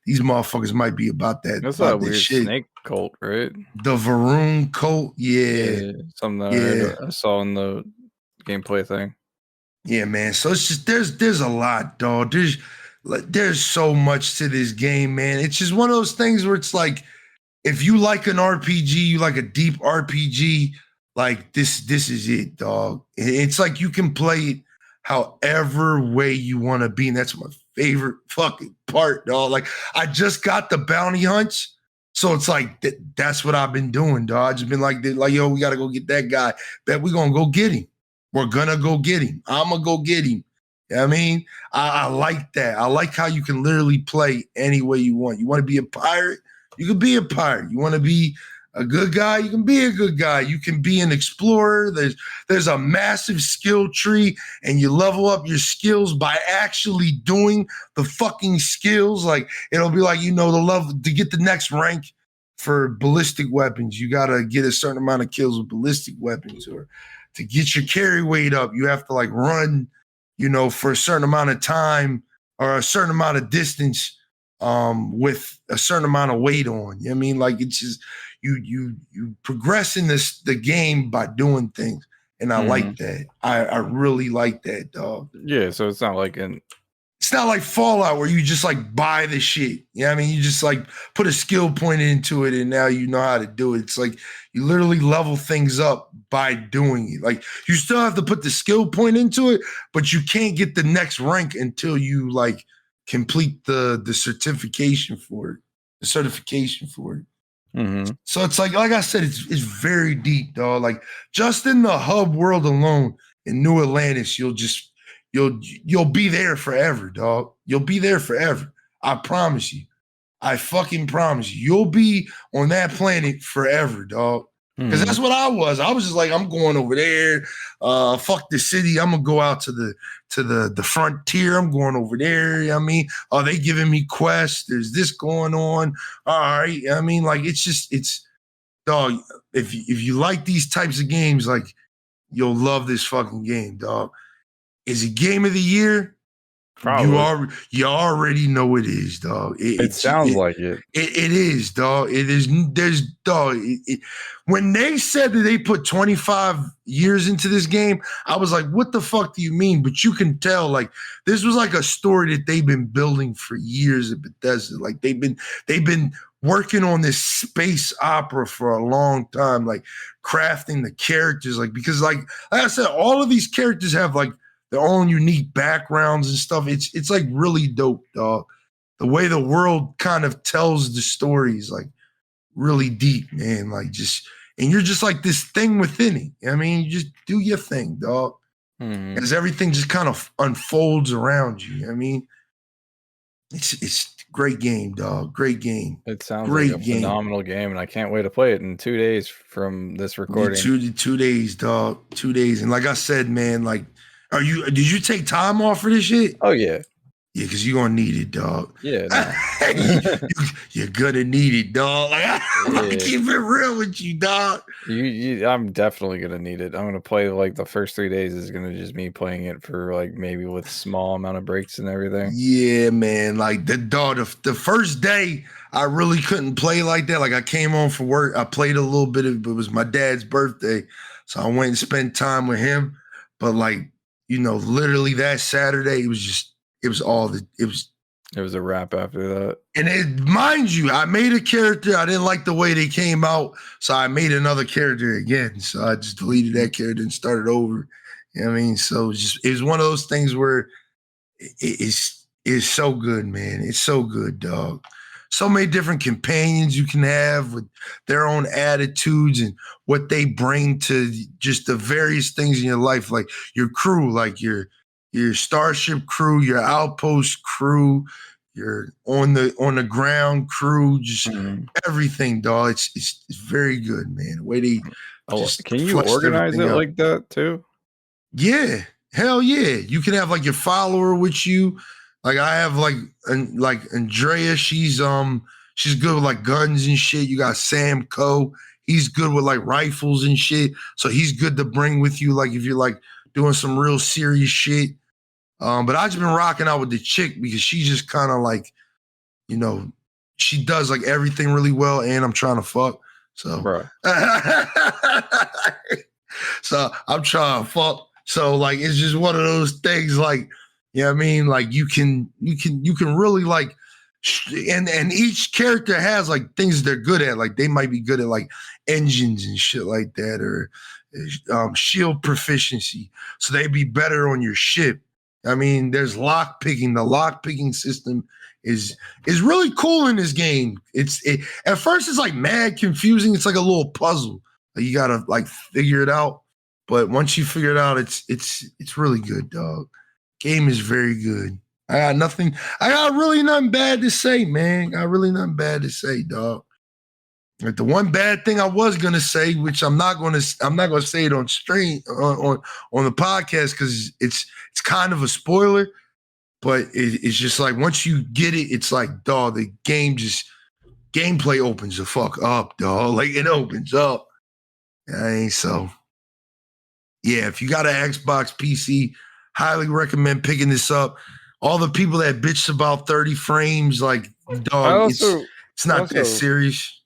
Speaker 1: these motherfuckers might be about that.
Speaker 2: That's a weird shit. Snake cult, right?
Speaker 1: The Varun cult, yeah.
Speaker 2: Something that I saw in the gameplay thing.
Speaker 1: Yeah, man. So it's just there's a lot, dog. There's so much to this game, man. It's just one of those things where it's like, if you like an RPG, you like a deep RPG. Like this is it, dog. It's like you can play it however way you want to be. And that's my favorite fucking part, dog. Like I just got the bounty hunts. So it's like, that's what I've been doing, dog. I just been like, yo, we got to go get that guy. Bet we're going to go get him. We're going to go get him. I'm going to go get him. You know what I mean? I like that. I like how you can literally play any way you want. You want to be a pirate? You can be a pirate. You want to be a good guy, you can be a good guy. You can be an explorer. There's a massive skill tree, and you level up your skills by actually doing the fucking skills. Like it'll be like, you know, the level to get the next rank for ballistic weapons, you gotta get a certain amount of kills with ballistic weapons, or to get your carry weight up, you have to like run, you know, for a certain amount of time or a certain amount of distance with a certain amount of weight on. You know what I mean? Like it's just you progress in the game by doing things. And I like that. I really like that, dog.
Speaker 2: Yeah, so it's not like
Speaker 1: Fallout where you just like buy the shit. You know what I mean? You just like put a skill point into it and now you know how to do it. It's like you literally level things up by doing it. Like you still have to put the skill point into it, but you can't get the next rank until you like complete the certification for it. So it's like I said, it's very deep, dog. Like just in the hub world alone in New Atlantis, you'll be there forever, dog. You'll be there forever. I promise you. I fucking promise you. You'll be on that planet forever, dog. Because that's what I was. I was just like, I'm going over there. Fuck the city. I'm gonna go out to the frontier. I'm going over there. I mean, are they giving me quests? There's this going on. All right. I mean, like it's dog. If you like these types of games, like you'll love this fucking game, dog. Is it game of the year?
Speaker 2: Probably.
Speaker 1: You already know it is, dog.
Speaker 2: It sounds like it.
Speaker 1: It is, dog. It is. There's, dog. When they said that they put 25 years into this game, I was like, "What the fuck do you mean?" But you can tell, like, this was like a story that they've been building for years at Bethesda. Like they've been working on this space opera for a long time, like crafting the characters, like because, like I said, all of these characters have like their own unique backgrounds and stuff. It's like really dope, dog. The way the world kind of tells the stories, like really deep, man. Like just, and you're just like this thing within it. I mean, you just do your thing, dog. As everything just kind of unfolds around you. I mean, it's great game, dog. Great game.
Speaker 2: It sounds like a phenomenal game, and I can't wait to play it in 2 days from this recording.
Speaker 1: 2 days, dog. 2 days. And like I said, man, like, did you take time off for this shit?
Speaker 2: Oh yeah.
Speaker 1: Yeah, because you're gonna need it, dog.
Speaker 2: Yeah. No.
Speaker 1: you're gonna need it, dog. Like, I'm gonna keep it real with you, dog.
Speaker 2: I'm definitely gonna need it. I'm gonna play like the first 3 days is gonna just me playing it for like maybe with small amount of breaks and everything.
Speaker 1: Yeah, man. Like the first day I really couldn't play like that. Like I came home from work, I played a little bit of it. It was my dad's birthday, so I went and spent time with him. But like, you know, literally that Saturday, it was
Speaker 2: a wrap after that.
Speaker 1: And mind you, I made a character. I didn't like the way they came out, so I made another character again. So I just deleted that character and started over. You know what I mean? So it was one of those things where it's so good, man. It's so good, dog. So many different companions you can have with their own attitudes and what they bring to just the various things in your life, like your crew, like your starship crew, your outpost crew, your on the ground crew, just everything, dog. It's very good, man. The way they
Speaker 2: can you organize it like that too?
Speaker 1: Yeah, hell yeah. You can have like your follower with you. Like I have like Andrea, she's good with like guns and shit. You got Sam Coe, he's good with like rifles and shit. So he's good to bring with you, like if you're like doing some real serious shit. But I've just been rocking out with the chick because she's just kind of like, you know, she does like everything really well, and I'm trying to fuck. So, so I'm trying to fuck. So like it's just one of those things, like, you know what I mean? Like you can really like, and each character has like things they're good at. Like they might be good at like engines and shit like that, or shield proficiency. So they'd be better on your ship. I mean, there's lock picking. The lock picking system is really cool in this game. At first it's like mad confusing. It's like a little puzzle. You gotta like figure it out. But once you figure it out, it's really good, dog. Game is very good. I got really nothing bad to say, man. Got really nothing bad to say, dog. Like the one bad thing I was gonna say, which I'm not gonna say it on stream on the podcast because it's kind of a spoiler, but it's just like once you get it, it's like, dog, the gameplay opens the fuck up, dog. Like it opens up. So yeah, if you got an Xbox PC, highly recommend picking this up. All the people that bitch about 30 frames, like, dog, it's not that serious.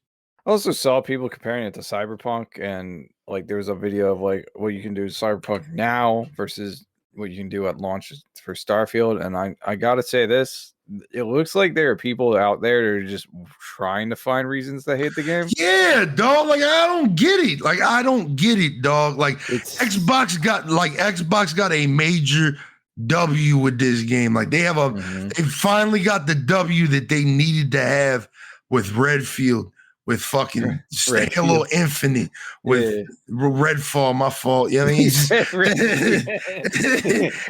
Speaker 2: I also saw people comparing it to Cyberpunk, and like there was a video of like what you can do with Cyberpunk now versus what you can do at launch for Starfield. And I gotta say this, it looks like there are people out there that are just trying to find reasons to hate the game.
Speaker 1: Yeah, dog. Like I don't get it. Like I don't get it, dog. Like Xbox got a major W with this game. Like they have they finally got the W that they needed to have with Redfield, with fucking Halo Infinite, with Redfall. My fault. You know what I mean?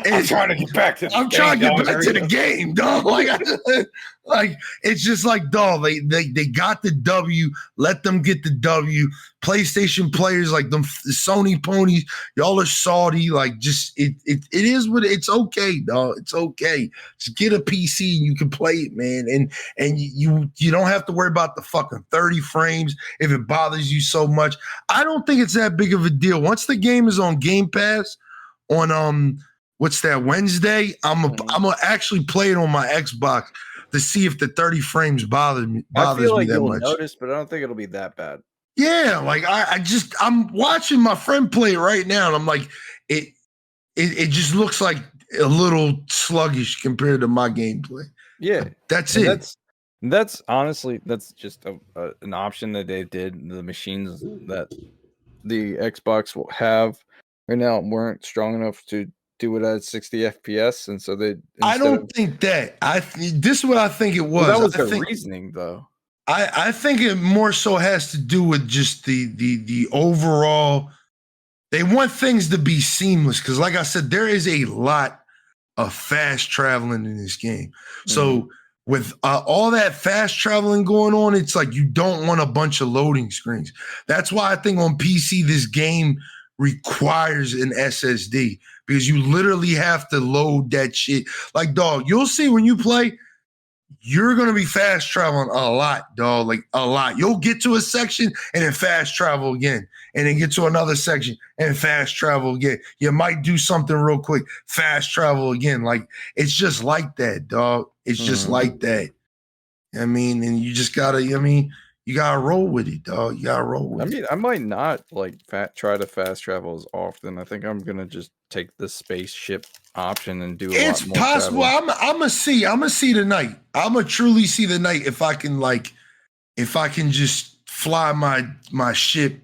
Speaker 2: I'm trying to get back to the game,
Speaker 1: the game, dog. Like Like, it's just like, dog, they got the W. Let them get the W. PlayStation players, like them Sony ponies, y'all are salty. Like, just it is what it's okay, dog. It's okay. Just get a PC and you can play it, man. And you don't have to worry about the fucking 30 frames if it bothers you so much. I don't think it's that big of a deal. Once the game is on Game Pass on what's that, Wednesday, I'm gonna actually play it on my Xbox to see if the 30 frames bothers me that much.
Speaker 2: Notice, but I don't think it'll be that bad.
Speaker 1: Yeah, like I'm watching my friend play it right now, and I'm like, it just looks like a little sluggish compared to my gameplay.
Speaker 2: Yeah,
Speaker 1: that's it.
Speaker 2: That's honestly, that's just an option that they did. The machines that the Xbox will have right now weren't strong enough to do it at 60 FPS, and so they.
Speaker 1: I don't think that. This is what I think it was.
Speaker 2: Well, that was the reasoning, though.
Speaker 1: I think it more so has to do with just the overall. They want things to be seamless because, like I said, there is a lot of fast traveling in this game. So with all that fast traveling going on, it's like you don't want a bunch of loading screens. That's why I think on PC this game requires an SSD because you literally have to load that shit. Like, dog, you'll see when you play, you're going to be fast traveling a lot, dog, like a lot. You'll get to a section and then fast travel again, and then get to another section and fast travel again. You might do something real quick, fast travel again. Like, it's just like that, dog. It's just like that. I mean, and you just got to, you got to roll with it, dog. You got to roll with it.
Speaker 2: I might not like try to fast travel as often. I think I'm going to just take the spaceship option and do a lot more. It's possible.
Speaker 1: I'm gonna see tonight. I'm gonna truly see tonight if I can just fly my ship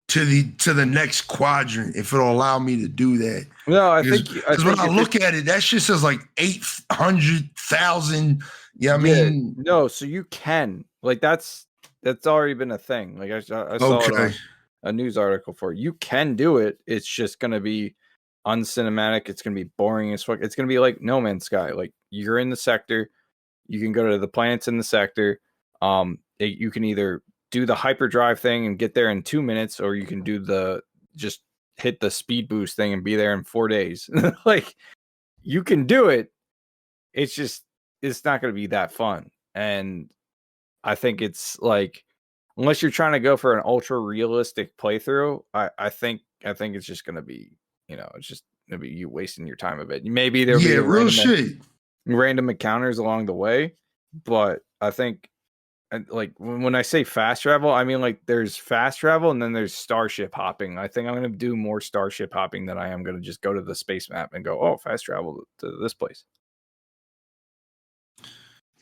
Speaker 1: to the next quadrant, if it'll allow me to do that.
Speaker 2: No, I think
Speaker 1: when I look at it, that shit says like 800,000. Yeah, I mean,
Speaker 2: no. So you can, like, that's already been a thing. Like I saw a news article for it. You can do it. It's just gonna be uncinematic. It's gonna be boring as fuck. It's gonna be like No Man's Sky. Like, you're in the sector, you can go to the planets in the sector. You can either do the hyperdrive thing and get there in 2 minutes, or you can do just hit the speed boost thing and be there in 4 days. Like, you can do it. It's not gonna be that fun. And I think it's like, unless you're trying to go for an ultra realistic playthrough, I think it's just gonna be, it's just gonna be you wasting your time a bit. Maybe there'll be
Speaker 1: real shit,
Speaker 2: random encounters along the way, but I think, like, when I say fast travel, I mean, like, there's fast travel and then there's starship hopping. I think I'm gonna do more starship hopping than I am gonna just go to the space map and go, oh, fast travel to this place.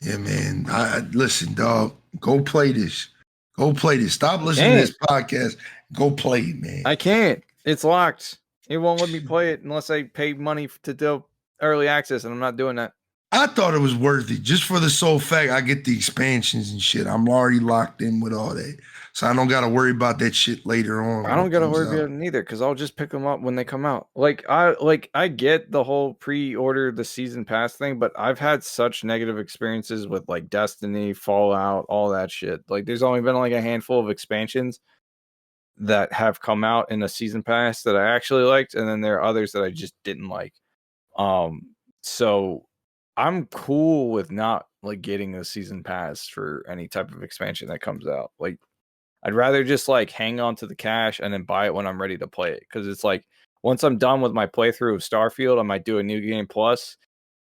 Speaker 1: Yeah, man. Listen, dog. Go play this. Go play this. Stop listening to this podcast. Go play it, man.
Speaker 2: I can't. It's locked. It won't let me play it unless I pay money to do early access, and I'm not doing that.
Speaker 1: I thought it was worth it just for the sole fact I get the expansions and shit. I'm already locked in with all that. So I don't got to worry about that shit later on.
Speaker 2: I don't got to worry about it neither, because I'll just pick them up when they come out. I get the whole pre-order the season pass thing, but I've had such negative experiences with, like, Destiny, Fallout, all that shit. Like, there's only been like a handful of expansions that have come out in a season pass that I actually liked, and then there are others that I just didn't like. So I'm cool with not, like, getting a season pass for any type of expansion that comes out. Like, I'd rather just, like, hang on to the cash and then buy it when I'm ready to play it. Because it's like, once I'm done with my playthrough of Starfield, I might do a New Game Plus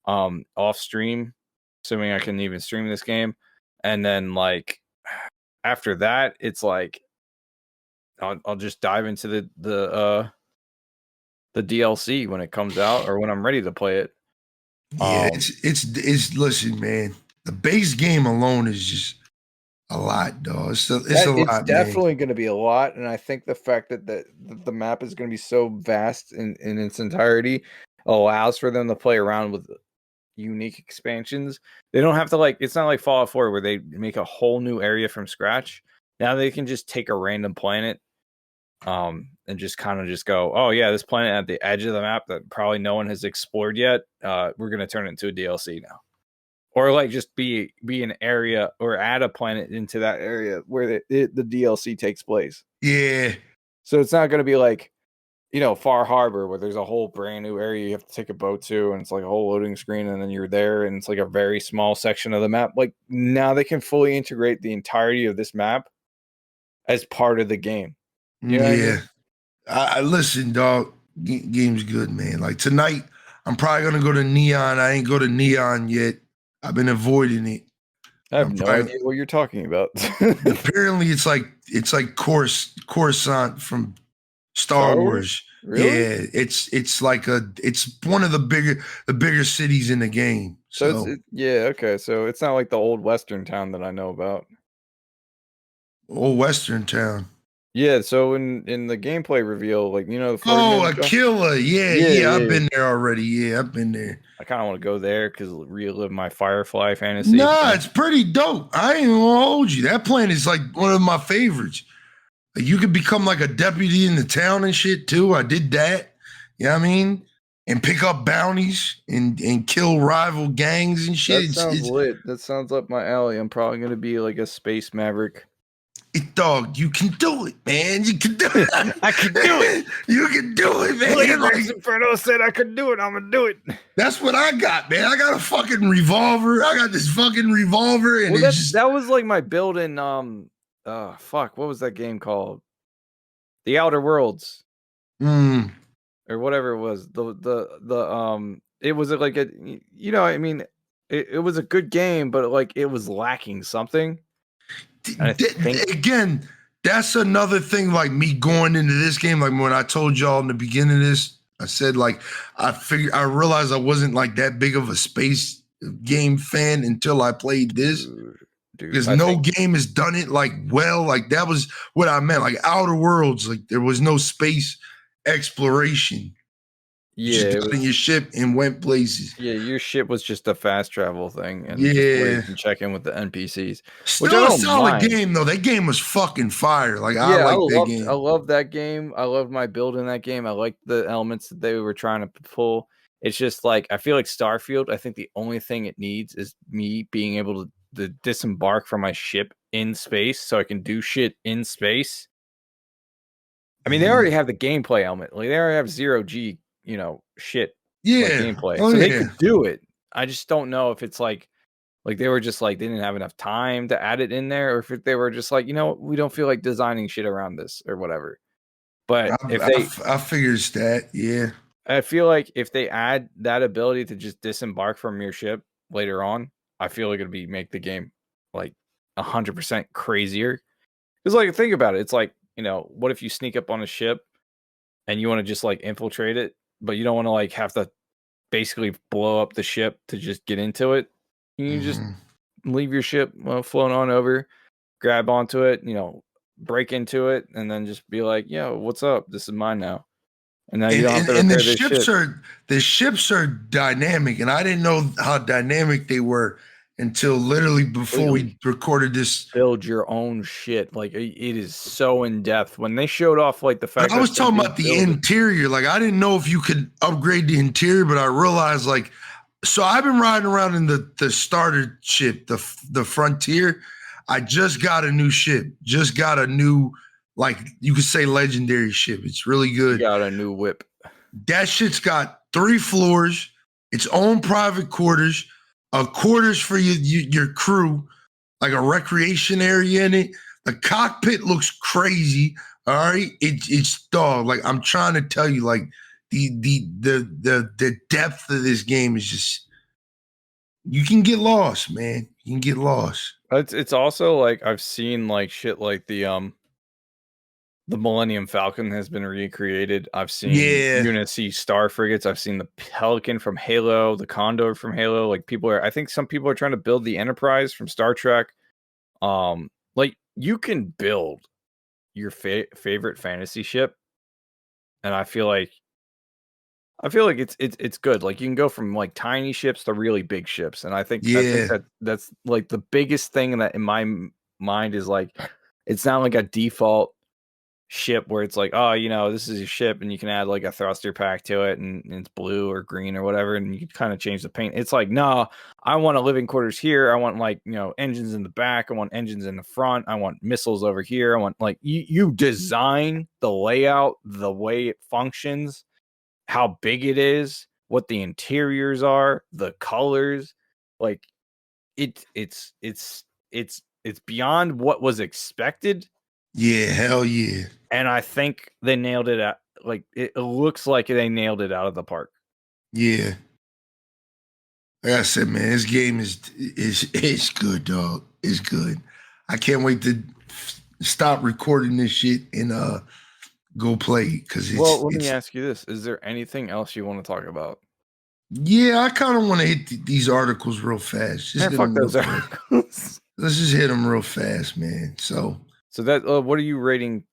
Speaker 2: off stream, assuming I can even stream this game. And then, like, after that, it's like, I'll just dive into the DLC when it comes out, or when I'm ready to play it.
Speaker 1: Yeah, it's listen, man. The base game alone is just a lot, dog. It's a lot.
Speaker 2: It's definitely going to be a lot, and I think the fact that the map is going to be so vast in its entirety allows for them to play around with unique expansions. They don't have to, like, it's not like Fallout 4 where they make a whole new area from scratch. Now they can just take a random planet and just kind of just go, oh yeah, this planet at the edge of the map that probably no one has explored yet, we're going to turn it into a DLC now. or like just be an area or add a planet into that area where the DLC takes place.
Speaker 1: Yeah.
Speaker 2: So it's not going to be like, Far Harbor, where there's a whole brand new area you have to take a boat to, and it's like a whole loading screen, and then you're there, and it's like a very small section of the map. Like, now they can fully integrate the entirety of this map as part of the game. You know what I mean?
Speaker 1: I listen, dog. Game's good, man. Like tonight, I'm probably gonna go to Neon. I ain't go to Neon yet. I've been avoiding it.
Speaker 2: I have no idea what you're talking about.
Speaker 1: Apparently, it's like Coruscant from Star Wars.
Speaker 2: Really?
Speaker 1: Yeah, it's one of the bigger cities in the game. So
Speaker 2: okay. So it's not like the old Western town that I know about.
Speaker 1: old Western town.
Speaker 2: Yeah, so in the gameplay reveal, like, the
Speaker 1: 40-minute Aquila. Yeah, I've been
Speaker 2: yeah.
Speaker 1: there already. Yeah, I've been there.
Speaker 2: I kind of want to go there because relive my Firefly fantasy.
Speaker 1: Nah, it's pretty dope. I ain't gonna hold you. That planet is like one of my favorites. Like, you could become like a deputy in the town and shit too. I did that. You know what I mean? And pick up bounties and kill rival gangs and shit.
Speaker 2: That sounds lit. That sounds up my alley. I'm probably gonna be like a space maverick.
Speaker 1: Dog, you can do it, man. You can do it.
Speaker 2: I can do it.
Speaker 1: You can do it, man.
Speaker 2: BLAZEDxENFERNO said I could do it. I'm gonna do it.
Speaker 1: That's what I got, man. I got a fucking revolver. I got this fucking revolver, and
Speaker 2: that was like my build in what was that game called? The Outer Worlds. Or whatever it was. It was like I mean, it was a good game, but like it was lacking something.
Speaker 1: Again, that's another thing, like me going into this game, like when I told y'all in the beginning of this, I said like I realized I wasn't like that big of a space game fan until I played this. Because no game has done it like well. Like that was what I meant. Like Outer Worlds, like there was no space exploration.
Speaker 2: Yeah,
Speaker 1: just got in your ship and went places.
Speaker 2: Yeah, your ship was just a fast travel thing, and and check in with the NPCs.
Speaker 1: Still a solid game though. That game was fucking fire. Like I like that game.
Speaker 2: I love that game. I love my build in that game. I like the elements that they were trying to pull. It's just like I feel like Starfield. I think the only thing it needs is me being able to disembark from my ship in space, so I can do shit in space. I mean, they already have the gameplay element. Like they already have 0G. Shit. Gameplay. So they could do it. I just don't know if it's like they were just like they didn't have enough time to add it in there, or if they were just like, we don't feel like designing shit around this or whatever. But
Speaker 1: I figures that, yeah.
Speaker 2: I feel like if they add that ability to just disembark from your ship later on, I feel like it'd make the game like 100% crazier. Because like think about it, it's like, what if you sneak up on a ship and you want to just like infiltrate it, but you don't want to like have to basically blow up the ship to just get into it. You just leave your ship flown on over, grab onto it, break into it, and then just be like, "Yo, what's up? This is mine now." And now you don't have to repair this shit.
Speaker 1: The ships are dynamic, and I didn't know how dynamic they were until literally before we recorded this.
Speaker 2: Build your own shit. Like it is so in depth. When they showed off like the fact
Speaker 1: I was talking about the interior. Like I didn't know if you could upgrade the interior, but I realized like, so I've been riding around in the starter ship, the Frontier. I just got a new ship. Just got a new, like you could say legendary ship. It's really good.
Speaker 2: You got a new whip.
Speaker 1: That shit's got 3 floors, its own private quarters. Quarters for your crew, like a recreation area in it. The cockpit looks crazy. All right, it's dog. Like I'm trying to tell you, like the depth of this game is just. You can get lost, man. You can get lost.
Speaker 2: It's also like I've seen like shit like the Millennium Falcon has been recreated. I've seen Unity Star Frigates. I've seen the Pelican from Halo, the Condor from Halo. Like I think some people are trying to build the Enterprise from Star Trek. Like you can build your favorite fantasy ship, and I feel like it's good. Like you can go from like tiny ships to really big ships, and I think that's like the biggest thing that in my mind is like it's not like a default ship where it's like, oh, this is your ship, and you can add like a thruster pack to it, and it's blue or green or whatever, and you can kind of change the paint. It's like, no, I want a living quarters here. I want like engines in the back. I want engines in the front. I want missiles over here. I want like you design the layout, the way it functions, how big it is, what the interiors are, the colors, like it's beyond what was expected.
Speaker 1: Yeah, hell yeah.
Speaker 2: And I think they nailed it out. Like it looks like they nailed it out of the park.
Speaker 1: Yeah. Like I said, man, this game is good, dog. It's good. I can't wait to stop recording this shit and go play because
Speaker 2: Well, let me ask you this: is there anything else you want to talk about?
Speaker 1: Yeah, I kind of want to hit these articles real fast. Just
Speaker 2: fuck those articles.
Speaker 1: Let's just hit them real fast, man. So
Speaker 2: that what are you rating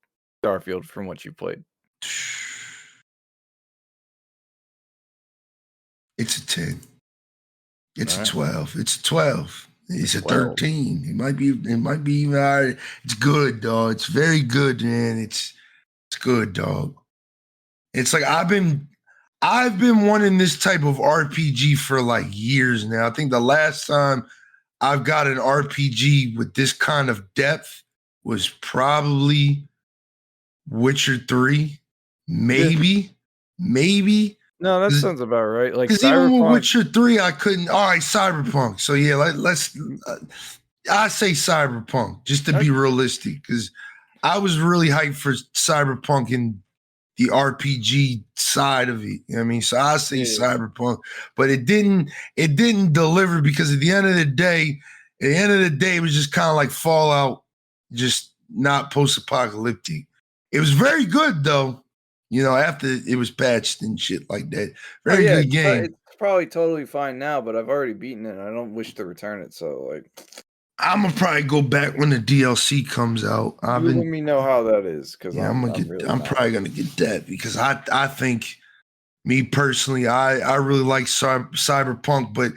Speaker 2: Starfield from what you played?
Speaker 1: It's a 10. It's a 12. It's a 12. It's a 13. It might be even higher. It's good, dog. It's very good, man. It's good, dog. It's like I've been wanting this type of RPG for like years now. I think the last time I've got an RPG with this kind of depth was probably Witcher 3. Maybe.
Speaker 2: No, that sounds about right. Like,
Speaker 1: because even with Witcher 3, I couldn't. All right, Cyberpunk. So yeah, let's. I say Cyberpunk just to be realistic, because I was really hyped for Cyberpunk and the RPG side of it. You know what I mean? So I say Cyberpunk, but it didn't deliver, because at the end of the day, it was just kind of like Fallout, just not post-apocalyptic. It was very good though. After it was patched and shit like that. Very good game.
Speaker 2: It's probably totally fine now, but I've already beaten it. I don't wish to return it. So like,
Speaker 1: I'm gonna probably go back when the DLC comes out.
Speaker 2: Let me know how that is, because
Speaker 1: I'm probably gonna get that, because I think, me personally, I really like Cyberpunk, but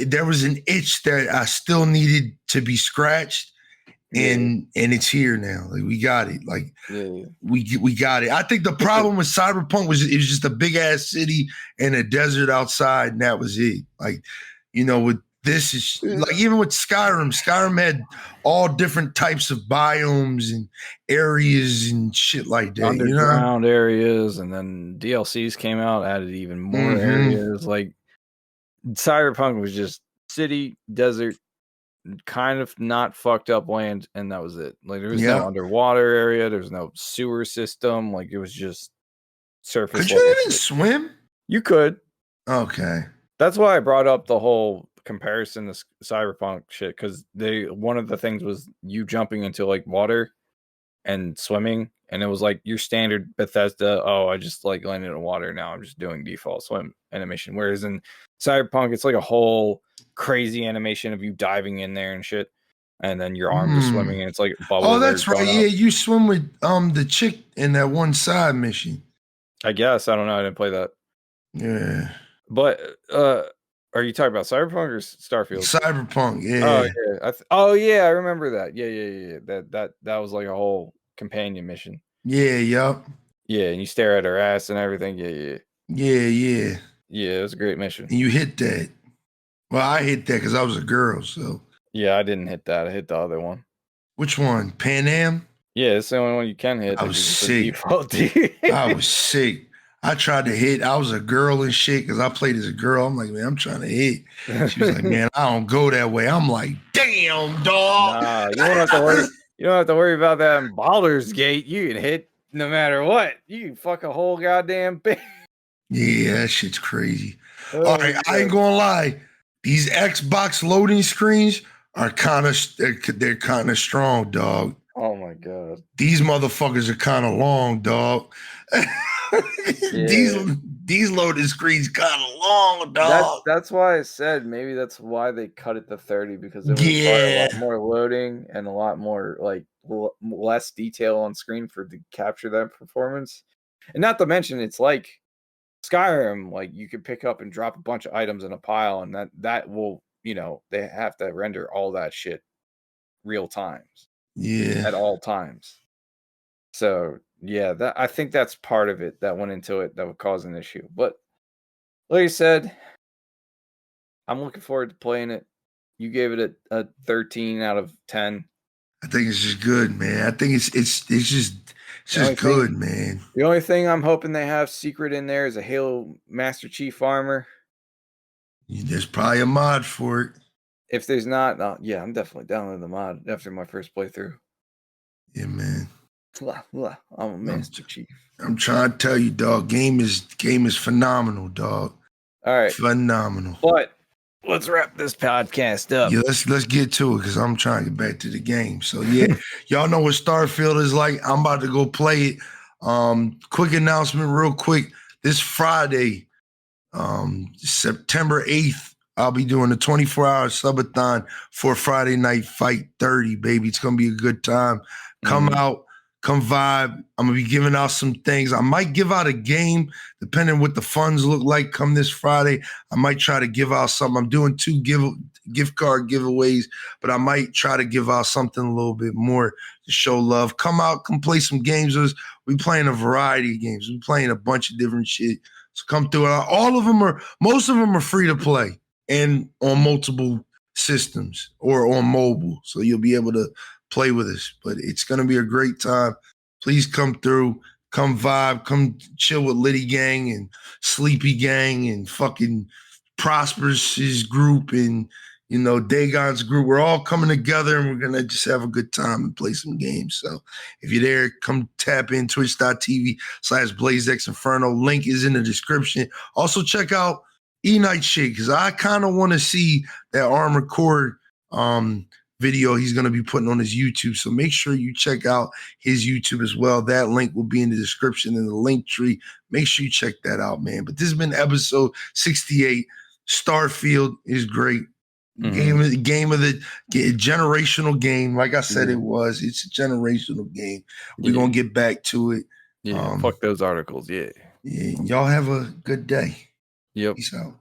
Speaker 1: there was an itch that I still needed to be scratched. And it's here now. Like, we got it. Like, we got it. I think the problem with Cyberpunk was it was just a big ass city and a desert outside, and that was it. Like, with this is like, even with Skyrim had all different types of biomes and areas and shit like that.
Speaker 2: Underground areas, and then DLCs came out, added even more areas. Like, Cyberpunk was just city, desert, kind of not fucked up land, and that was it. Like, there was no underwater area, there was no sewer system. Like, it was just surface.
Speaker 1: Could you even swim?
Speaker 2: You could.
Speaker 1: Okay.
Speaker 2: That's why I brought up the whole comparison to Cyberpunk shit, because one of the things was you jumping into like water and swimming, and it was like your standard Bethesda, I just like landed in water, now I'm just doing default swim animation. Whereas in Cyberpunk, it's like a whole crazy animation of you diving in there and shit, and then your arm just swimming, and it's like bubbles.
Speaker 1: Oh, that's right. Yeah, you swim with the chick in that one side mission.
Speaker 2: I guess. I don't know. I didn't play that.
Speaker 1: Yeah.
Speaker 2: But are you talking about Cyberpunk or Starfield?
Speaker 1: Cyberpunk, yeah.
Speaker 2: Oh yeah, I remember that. Yeah. That was like a whole companion mission.
Speaker 1: Yeah, yup.
Speaker 2: Yeah, and you stare at her ass and everything. Yeah.
Speaker 1: Yeah,
Speaker 2: it was a great mission.
Speaker 1: And you hit that. Well, I hit that because I was a girl, so.
Speaker 2: Yeah, I didn't hit that. I hit the other one.
Speaker 1: Which one? Pan Am?
Speaker 2: Yeah, it's the only one you can hit.
Speaker 1: I was sick.
Speaker 2: I
Speaker 1: was sick. I tried to hit. I was a girl and shit, because I played as a girl. I'm like, man, I'm trying to hit. She was like, man, I don't go that way. I'm like, damn, dog.
Speaker 2: Nah, you don't have to worry. You don't have to worry about that in Baldur's Gate. You can hit no matter what. You can fuck a whole goddamn thing.
Speaker 1: Yeah, that shit's crazy. All right, I ain't gonna lie. These Xbox loading screens are they're kind of strong, dog.
Speaker 2: Oh my god.
Speaker 1: These motherfuckers are kind of long, dog. These loading screens kind of long, dog.
Speaker 2: That's why I said maybe that's why they cut it to 30, because it required a lot more loading and a lot more like less detail on screen to capture that performance. And not to mention, it's like Skyrim, like you can pick up and drop a bunch of items in a pile, and that will, they have to render all that shit real times.
Speaker 1: Yeah.
Speaker 2: At all times. So yeah, I think that's part of it that went into it that would cause an issue. But like you said, I'm looking forward to playing it. You gave it a 13 out of 10.
Speaker 1: I think it's just good, man. I think it's just good, man.
Speaker 2: The only thing I'm hoping they have secret in there is a Halo Master Chief armor.
Speaker 1: There's probably a mod for it.
Speaker 2: If there's not, yeah, I'm definitely downloading the mod after my first playthrough.
Speaker 1: Yeah, man.
Speaker 2: I'm a Master Chief.
Speaker 1: I'm trying to tell you, dog. Game is phenomenal, dog.
Speaker 2: All right,
Speaker 1: phenomenal.
Speaker 2: But let's wrap this podcast up.
Speaker 1: Yeah, let's get to it because I'm trying to get back to the game. So yeah, y'all know what Starfield is like. I'm about to go play it. Quick announcement, real quick. This Friday, September 8th, I'll be doing a 24-hour subathon for Friday Night Fight 30, baby. It's gonna be a good time. Come out, come vibe. I'm gonna be giving out some things. I might give out a game, depending what the funds look like. Come this Friday, I might try to give out something. I'm doing 2 gift card giveaways, but I might try to give out something a little bit more to show love. Come out, come play some games with us. We playing a variety of games. We playing a bunch of different shit. So come through. Most of them are free to play and on multiple systems or on mobile. So you'll be able to play with us. But it's going to be a great time. Please come through. Come vibe. Come chill with Liddy Gang and Sleepy Gang and fucking Prosperous's group and, Dagon's group. We're all coming together and we're going to just have a good time and play some games. So if you're there, come tap in twitch.tv/BLAZEDxENFERNO. Link is in the description. Also check out Eknight shit because I kind of want to see that Armored Core video he's going to be putting on his YouTube. So make sure you check out his YouTube as well. That link will be in the description in the link tree. Make sure you check that out, man. But this has been episode 68. Starfield is great. Game of the generational game. Like I said, it's a generational game. We're going to get back to it.
Speaker 2: Yeah, fuck those articles. Yeah.
Speaker 1: Y'all have a good day.
Speaker 2: Yep.
Speaker 1: Peace out.